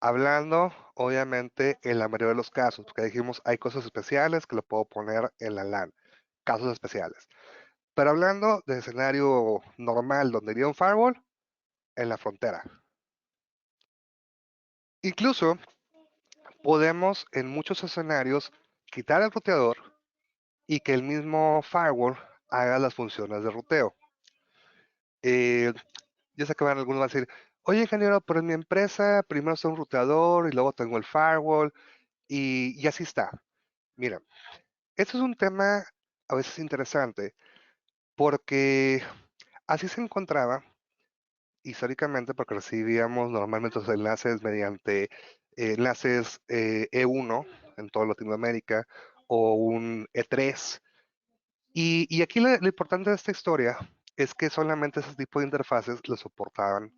Hablando, obviamente, en la mayoría de los casos, porque dijimos hay cosas especiales que lo puedo poner en la LAN, casos especiales. Pero hablando de escenario normal donde iría un firewall, en la frontera. Incluso podemos en muchos escenarios quitar el ruteador y que el mismo firewall haga las funciones de ruteo. Eh, ya sé que algunos van a decir, oye ingeniero, pero en mi empresa primero está un ruteador y luego tengo el firewall y así está. Mira, esto es un tema a veces interesante porque así se encontraba históricamente porque recibíamos normalmente los enlaces mediante enlaces E1 en toda Latinoamérica o un E3. Y aquí lo importante de esta historia es que solamente ese tipo de interfaces lo soportaban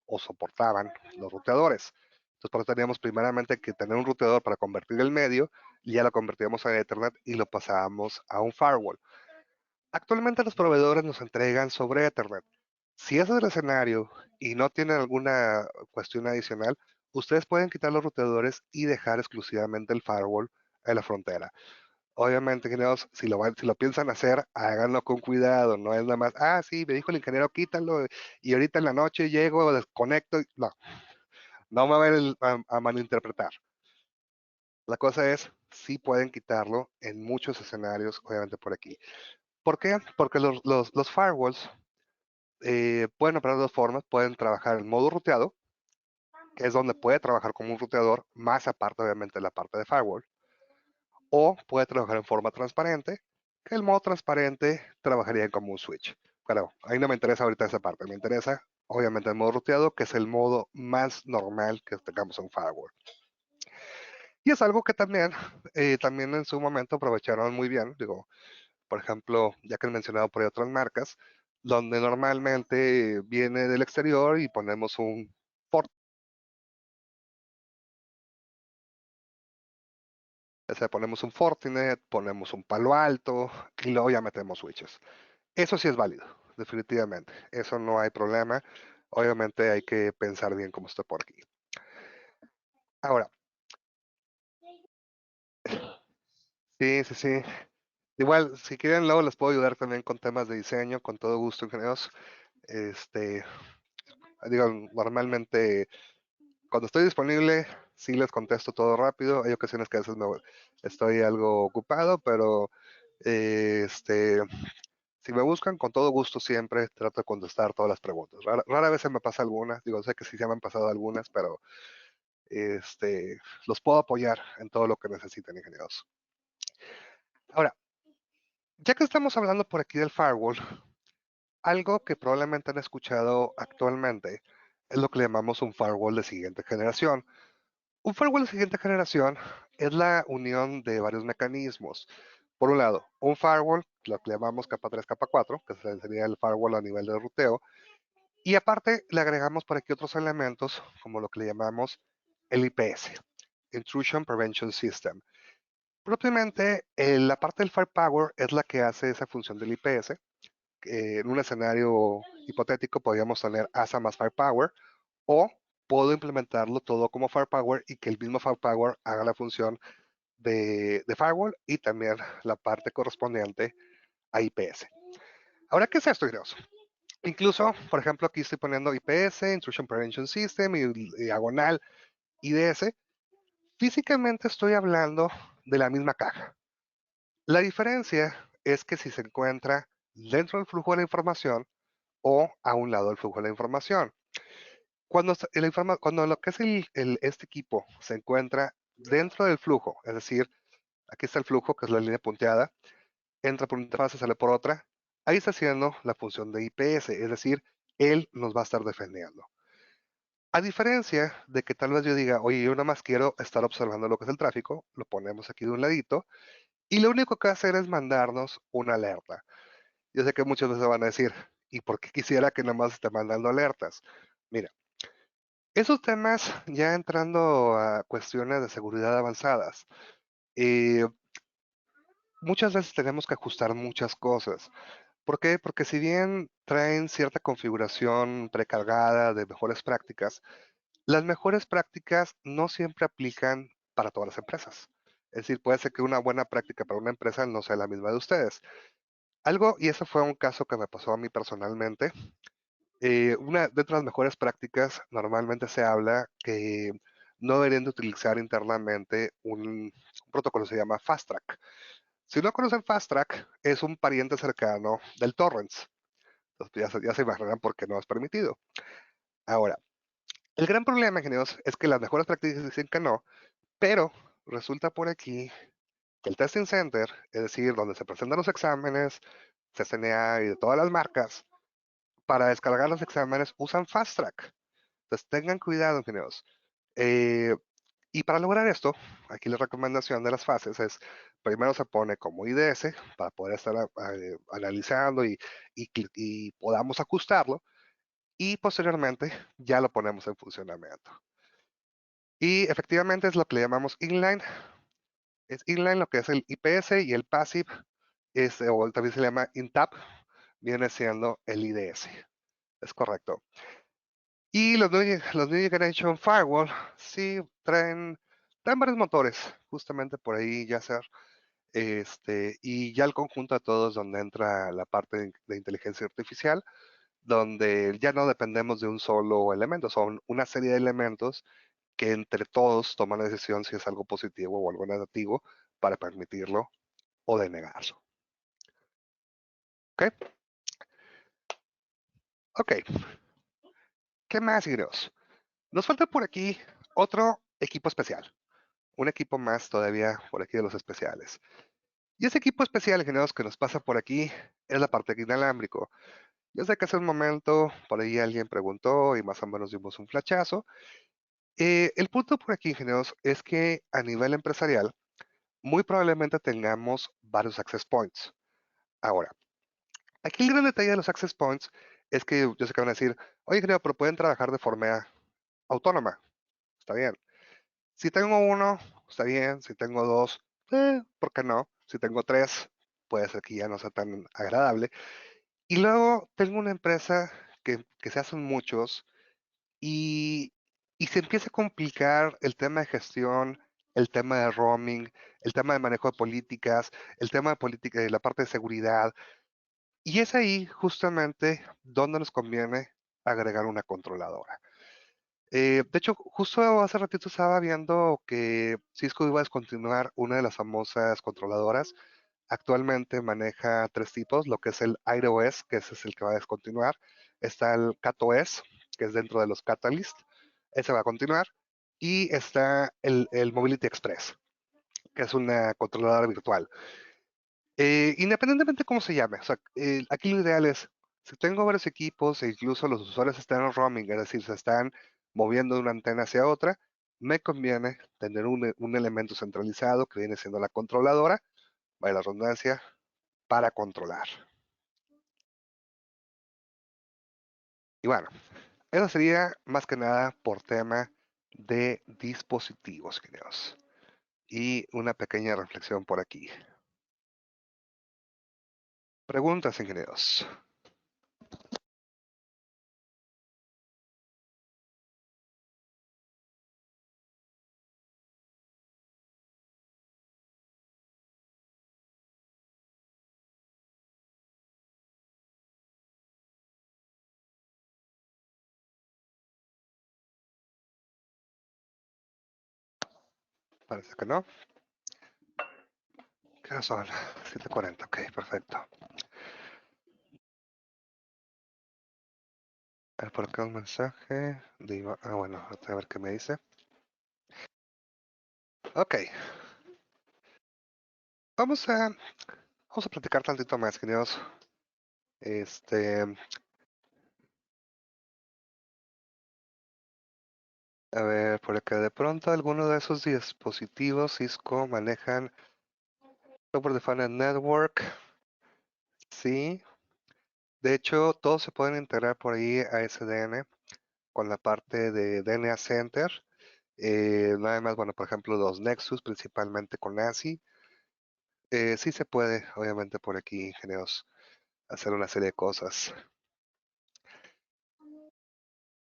o soportaban los ruteadores. Entonces, por eso teníamos primeramente que tener un ruteador para convertir el medio, y ya lo convertíamos a Ethernet y lo pasábamos a un firewall. Actualmente los proveedores nos entregan sobre Ethernet. Si ese es el escenario y no tienen alguna cuestión adicional, ustedes pueden quitar los ruteadores y dejar exclusivamente el firewall en la frontera. Obviamente, ingenieros, si lo piensan hacer, háganlo con cuidado, no es nada más, sí, me dijo el ingeniero, quítalo, y ahorita en la noche llego, desconecto, no me vayan a malinterpretar. La cosa es, sí pueden quitarlo en muchos escenarios, obviamente por aquí. ¿Por qué? Porque los firewalls pueden operar de dos formas, pueden trabajar en modo ruteado, que es donde puede trabajar como un ruteador, más aparte obviamente de la parte de firewall, o puede trabajar en forma transparente, que el modo transparente trabajaría como un switch. Claro, ahí no me interesa ahorita esa parte, me interesa obviamente el modo ruteado, que es el modo más normal que tengamos en un firewall. Y es algo que también en su momento aprovecharon muy bien, digo, por ejemplo, ya que he mencionado por ahí otras marcas, donde normalmente viene del exterior y ponemos un ponemos un Fortinet, ponemos un Palo Alto y luego ya metemos switches. Eso sí es válido, definitivamente. Eso no hay problema. Obviamente hay que pensar bien cómo está por aquí. Ahora, sí. Igual, si quieren, luego les puedo ayudar también con temas de diseño, con todo gusto, ingenieros. Digo, normalmente Cuando estoy disponible, sí les contesto todo rápido. Hay ocasiones que a veces estoy algo ocupado, pero si me buscan, con todo gusto siempre trato de contestar todas las preguntas. Rara vez se me pasa alguna, digo, sé que sí se me han pasado algunas, pero los puedo apoyar en todo lo que necesiten, ingenieros. Ahora, ya que estamos hablando por aquí del firewall, algo que probablemente han escuchado actualmente es lo que le llamamos un firewall de siguiente generación. Un firewall de siguiente generación es la unión de varios mecanismos. Por un lado, un firewall, lo que llamamos capa 3, capa 4, que sería el firewall a nivel de ruteo, y aparte le agregamos por aquí otros elementos, como lo que le llamamos el IPS, Intrusion Prevention System. Propiamente, la parte del firepower es la que hace esa función del IPS. En un escenario hipotético podríamos tener ASA más firepower, o puedo implementarlo todo como firepower y que el mismo firepower haga la función de firewall y también la parte correspondiente a IPS. Ahora, ¿qué es esto, Ireos? Incluso, por ejemplo, aquí estoy poniendo IPS, Intrusion Prevention System, y diagonal IDS. Físicamente estoy hablando de la misma caja. La diferencia es que si se encuentra dentro del flujo de la información o a un lado del flujo de la información. Cuando lo que es este equipo se encuentra dentro del flujo, es decir, aquí está el flujo, que es la línea punteada, entra por una fase, sale por otra, ahí está haciendo la función de IPS, es decir, él nos va a estar defendiendo. A diferencia de que tal vez yo diga, oye, yo nada más quiero estar observando lo que es el tráfico, lo ponemos aquí de un ladito, y lo único que va a hacer es mandarnos una alerta. Yo sé que muchos veces van a decir, ¿y por qué quisiera que nada más esté mandando alertas? Mira, esos temas ya entrando a cuestiones de seguridad avanzadas, eh, muchas veces tenemos que ajustar muchas cosas. ¿Por qué? Porque si bien traen cierta configuración precargada de mejores prácticas, las mejores prácticas no siempre aplican para todas las empresas. Es decir, puede ser que una buena práctica para una empresa no sea la misma de ustedes. Algo, y eso fue un caso que me pasó a mí personalmente, dentro de las mejores prácticas normalmente se habla que no deberían de utilizar internamente un protocolo que se llama Fast Track. Si no conocen Fast Track, es un pariente cercano del torrents. Entonces, ya se imaginarán por qué no es permitido. Ahora, el gran problema, ingenieros, es que las mejores prácticas dicen que no, pero resulta por aquí que el Testing Center, es decir, donde se presentan los exámenes, CCNA y de todas las marcas, para descargar los exámenes usan Fast Track. Entonces tengan cuidado, ingenieros. Eh, y para lograr esto, aquí la recomendación de las fases es, primero se pone como IDS para poder estar analizando y podamos ajustarlo, y posteriormente ya lo ponemos en funcionamiento. Y efectivamente es lo que le llamamos inline. Es inline lo que es el IPS, y el passive, o también se llama intap, viene siendo el IDS. Es correcto. Y los New Generation Firewall sí traen varios motores, justamente por ahí ya ser, y ya el conjunto de todos donde entra la parte de inteligencia artificial, donde ya no dependemos de un solo elemento, son una serie de elementos que entre todos toman la decisión si es algo positivo o algo negativo para permitirlo o denegarlo. ¿Ok? Ok. ¿Qué más, Ireos? Nos falta por aquí otro equipo especial. Un equipo más todavía por aquí de los especiales. Y ese equipo especial, ingenieros, que nos pasa por aquí es la parte inalámbrico. Yo sé que hace un momento por ahí alguien preguntó y más o menos dimos un flachazo. El punto por aquí, ingenieros, es que a nivel empresarial muy probablemente tengamos varios access points. Ahora, aquí el gran detalle de los access points es que yo sé que van a decir, oye, ingeniero, pero pueden trabajar de forma autónoma. Está bien. Si tengo uno, está bien. Si tengo dos, ¿por qué no? Si tengo tres, puede ser que ya no sea tan agradable. Y luego tengo una empresa que se hacen muchos, y, y se empieza a complicar el tema de gestión, el tema de roaming, el tema de manejo de políticas, el tema de política de la parte de seguridad. Y es ahí justamente donde nos conviene agregar una controladora. De hecho, justo hace ratito estaba viendo que Cisco iba a descontinuar una de las famosas controladoras. Actualmente maneja tres tipos, lo que es el iOS, que ese es el que va a descontinuar. Está el CatOS, que es dentro de los Catalyst, ese va a continuar. Y está el Mobility Express, que es una controladora virtual. Independientemente de cómo se llame, o sea, aquí lo ideal es, si tengo varios equipos e incluso los usuarios están en roaming, es decir, se están moviendo de una antena hacia otra, me conviene tener un elemento centralizado que viene siendo la controladora, vaya la redundancia, para controlar. Y bueno, eso sería más que nada por tema de dispositivos, queridos. Y una pequeña reflexión por aquí. Preguntas, ingenieros. Parece que no. ¿Qué son? 7:40, ok, perfecto. A ver, por acá un mensaje de Iván. Ah, bueno, a ver qué me dice. Ok, vamos a, vamos a platicar tantito más, queridos. Este, a ver, por acá de pronto, alguno de esos dispositivos Cisco manejan Software Defined Network. Sí, de hecho, todos se pueden integrar por ahí a SDN con la parte de DNA Center. Nada más, bueno, por ejemplo, los Nexus, principalmente con ASI. Sí se puede, obviamente, por aquí, ingenieros, hacer una serie de cosas.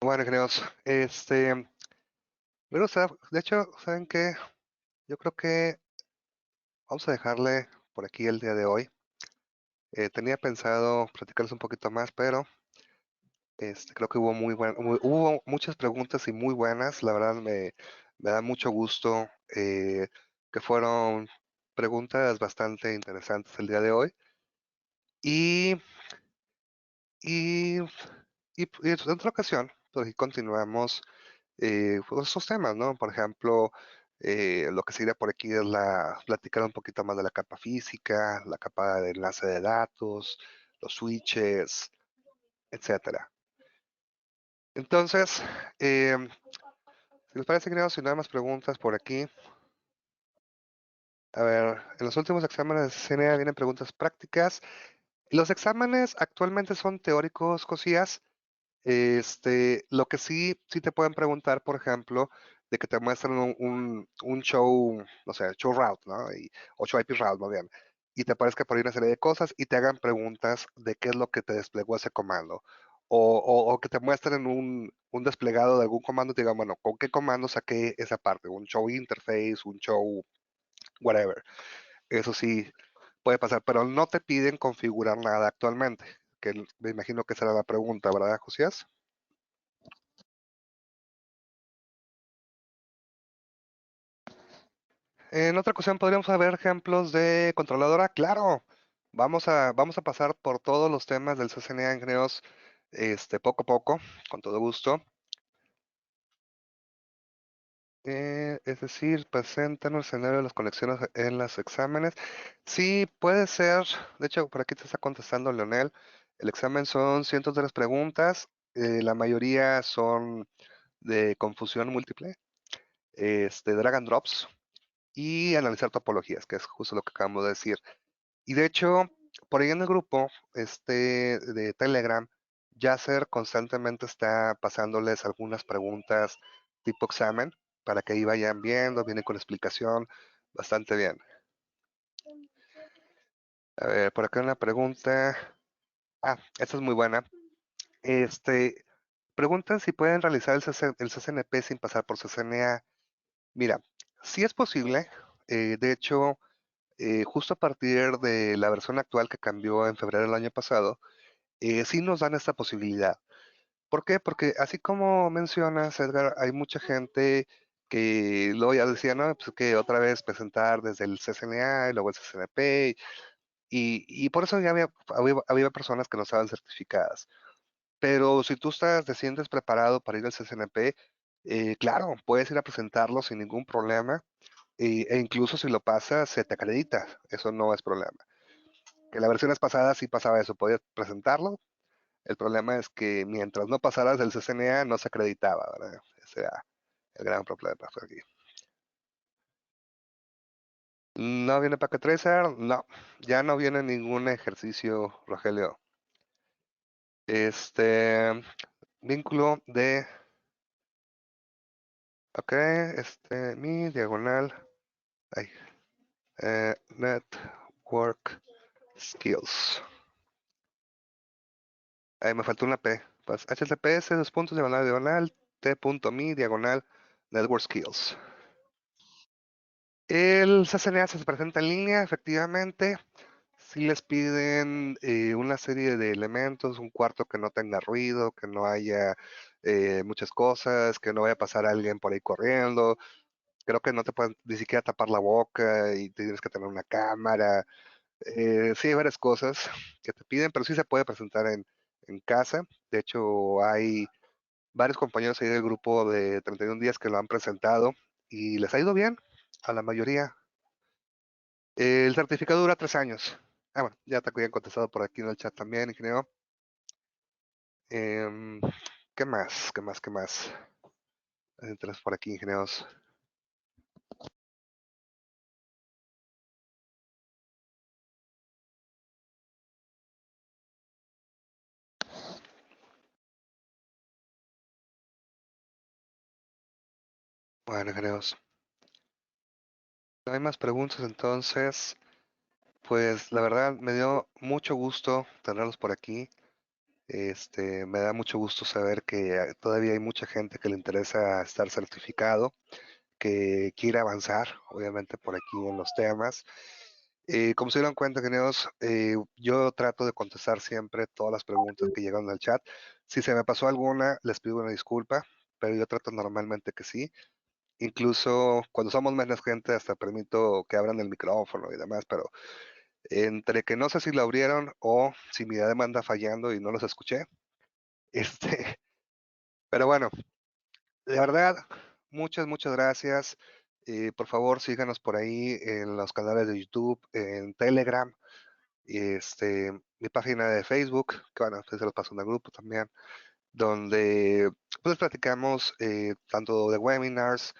Bueno, ingenieros, bueno, de hecho, ¿saben qué? Yo creo que vamos a dejarle por aquí el día de hoy. Tenía pensado platicarles un poquito más, pero creo que hubo muchas preguntas y muy buenas. La verdad me da mucho gusto que fueron preguntas bastante interesantes el día de hoy. Y, y, y en otra ocasión, pues aquí continuamos pues, esos temas, ¿no? Por ejemplo, lo que sería por aquí es platicar un poquito más de la capa física, la capa de enlace de datos, los switches, etcétera. Entonces, si les parece, creo, si no hay más preguntas por aquí. A ver, en los últimos exámenes de CNA vienen preguntas prácticas. Los exámenes actualmente son teóricos, Josías. Lo que sí te pueden preguntar, por ejemplo, de que te muestren un show, no sé, show route, ¿no? O show IP route, más bien. Y te aparezca por ahí una serie de cosas y te hagan preguntas de qué es lo que te desplegó ese comando. O que te muestren un desplegado de algún comando y te digan, bueno, ¿con qué comando saqué esa parte? Un show interface, un show whatever. Eso sí puede pasar, pero no te piden configurar nada actualmente. Que me imagino que será la pregunta, ¿verdad, Josías? En otra ocasión podríamos ver ejemplos de controladora. Claro, vamos a pasar por todos los temas del CCNA Ingenios, poco a poco, con todo gusto. Es decir, presentan el escenario de las conexiones en los exámenes. Sí, puede ser. De hecho, por aquí te está contestando Leonel. El examen son cientos de las preguntas. La mayoría son de confusión múltiple, drag and drops y analizar topologías, que es justo lo que acabamos de decir. Y de hecho, por ahí en el grupo de Telegram, Yasser constantemente está pasándoles algunas preguntas tipo examen para que ahí vayan viendo, viene con explicación bastante bien. A ver, por acá una pregunta. Ah, esta es muy buena. Este, Preguntan si pueden realizar el CCNP sin pasar por CCNA. Mira, sí es posible. De hecho, justo a partir de la versión actual que cambió en febrero del año pasado, sí nos dan esta posibilidad. ¿Por qué? Porque así como mencionas, Edgar, hay mucha gente que luego ya decía, no, pues que otra vez presentar desde el CCNA y luego el CCNP, y por eso ya había personas que no estaban certificadas. Pero si tú te sientes preparado para ir al CCNP, claro, puedes ir a presentarlo sin ningún problema, e incluso si lo pasas, se te acredita, eso no es problema. Que las versiones pasadas sí pasaba eso, podías presentarlo. El problema es que mientras no pasaras el CCNA no se acreditaba, ¿verdad? Ese era el gran problema por aquí. ¿No viene Packet Tracer? No, ya no viene ningún ejercicio, Rogelio. Vínculo de, ok, mi diagonal, ay, network skills. Ahí me faltó una P. Pues https, dos puntos, diagonal, diagonal, t.me, diagonal, network skills. El CCNA se presenta en línea, efectivamente. Si les piden una serie de elementos, un cuarto que no tenga ruido, que no haya muchas cosas, que no vaya a pasar alguien por ahí corriendo. Creo que no te pueden ni siquiera tapar la boca y tienes que tener una cámara. Sí, hay varias cosas que te piden, pero sí se puede presentar en casa. De hecho, hay varios compañeros ahí del grupo de 31 días que lo han presentado y les ha ido bien a la mayoría. El certificado dura 3 años. Ah, bueno, ya te habían contestado por aquí en el chat también, ingeniero. Em, ¿Qué más? ¿Qué más? ¿Qué más? Entras por aquí, ingenieros. Bueno, ingenieros. No hay más preguntas, entonces, pues la verdad me dio mucho gusto tenerlos por aquí. Me da mucho gusto saber que todavía hay mucha gente que le interesa estar certificado, que quiere avanzar, obviamente, por aquí en los temas. Como se dieron cuenta, ingenieros, yo trato de contestar siempre todas las preguntas que llegan al chat. Si se me pasó alguna, les pido una disculpa, pero yo trato normalmente que sí. Incluso cuando somos menos gente, hasta permito que abran el micrófono y demás, pero entre que no sé si lo abrieron o si mi dedo anda fallando y no los escuché, este, pero bueno, de verdad, muchas gracias. Por favor, síganos por ahí en los canales de YouTube, en Telegram, mi página de Facebook, que bueno, se los paso en el grupo también, donde pues platicamos tanto de webinars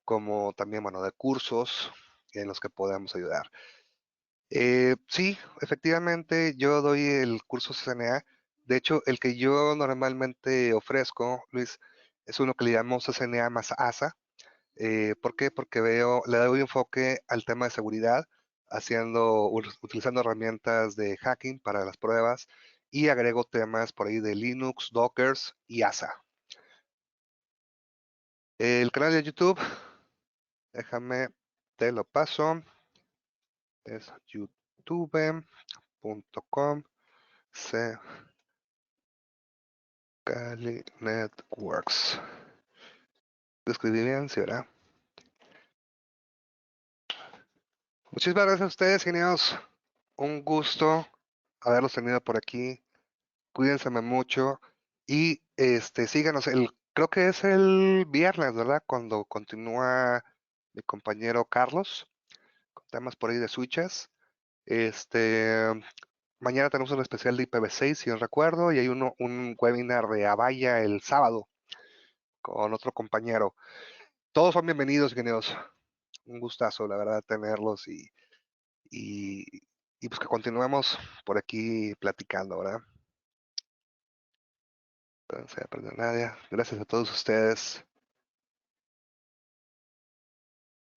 como también, bueno, de cursos en los que podemos ayudar. Sí, efectivamente, yo doy el curso CCNA. De hecho, el que yo normalmente ofrezco, Luis, es uno que le llamamos CCNA más ASA. ¿Por qué? Porque le doy enfoque al tema de seguridad, utilizando herramientas de hacking para las pruebas y agrego temas por ahí de Linux, Dockers y ASA. El canal de YouTube, déjame, te lo paso, es youtube.com Cali Networks. Lo escribí bien, ¿sí, verdad? Muchísimas gracias a ustedes, genios. Un gusto haberlos tenido por aquí. Cuídense mucho y síganos. Creo que es el viernes, ¿verdad? Cuando continúa mi compañero Carlos con temas por ahí de switches. Este, Mañana tenemos un especial de IPv6, si no recuerdo, y hay un webinar de Avaya el sábado con otro compañero. Todos son bienvenidos, ingenieros. Un gustazo, la verdad, tenerlos y, y pues que continuemos por aquí platicando, ¿verdad? No se perdió nadie. Gracias a todos ustedes.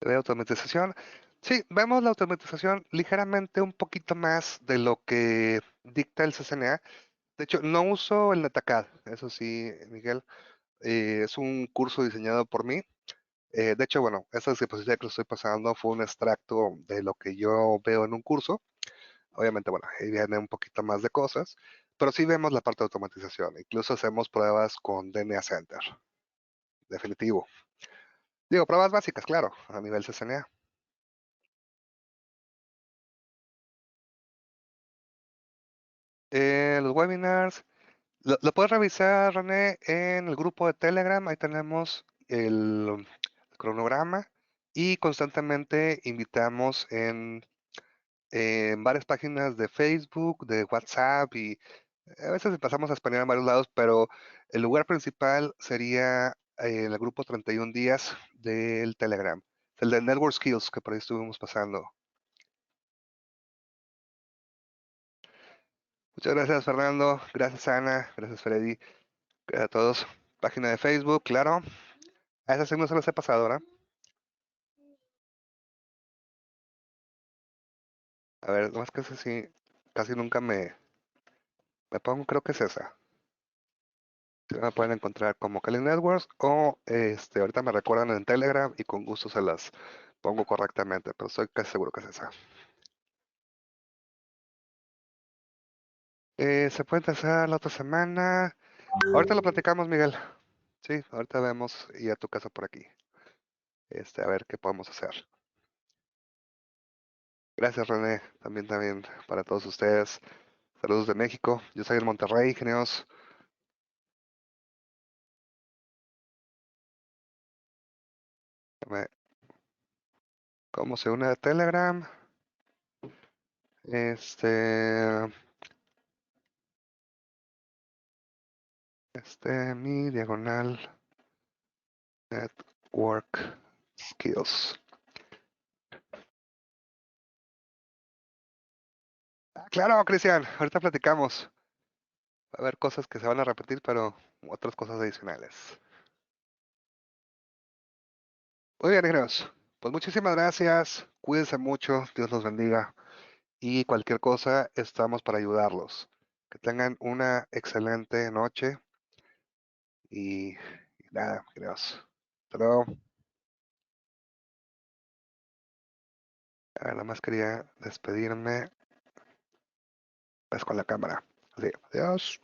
¿De automatización? Sí, vemos la automatización ligeramente un poquito más de lo que dicta el CCNA. De hecho, no uso el Netacad, eso sí, Miguel. Es un curso diseñado por mí. De hecho, bueno, esa diapositiva que les estoy pasando fue un extracto de lo que yo veo en un curso. Obviamente, bueno, ahí viene un poquito más de cosas, pero sí vemos la parte de automatización. Incluso hacemos pruebas con DNA Center. Definitivo. Digo, pruebas básicas, claro, a nivel CCNA. Los webinars, lo puedes revisar, René, en el grupo de Telegram. Ahí tenemos el cronograma y constantemente invitamos en varias páginas de Facebook, de WhatsApp y a veces empezamos a español en varios lados, pero el lugar principal sería en el grupo 31 días del Telegram, el de Network Skills que por ahí estuvimos pasando. Muchas gracias, Fernando. Gracias, Ana. Gracias, Freddy. Gracias a todos. Página de Facebook, claro. A esa sí no se las he pasado, ¿verdad? A ver, nomás que esa sí, casi nunca me pongo, creo que es esa. Sí, me pueden encontrar como Kali Networks o ahorita me recuerdan en Telegram y con gusto se las pongo correctamente, pero estoy casi seguro que es esa. ¿Se puede empezar la otra semana? Ahorita lo platicamos, Miguel. Sí, ahorita vemos y a tu casa por aquí. A ver qué podemos hacer. Gracias, René. También para todos ustedes. Saludos de México. Yo soy en Monterrey, genios. ¿Cómo se une a Telegram? Mi diagonal network skills. Ah, claro, Cristian, ahorita platicamos. Va a haber cosas que se van a repetir, pero otras cosas adicionales. Muy bien, ingenios. Pues muchísimas gracias. Cuídense mucho. Dios los bendiga. Y cualquier cosa, estamos para ayudarlos. Que tengan una excelente noche. Y nada, ingenios. Hasta luego. Nada más quería despedirme pues con la cámara. Así, adiós.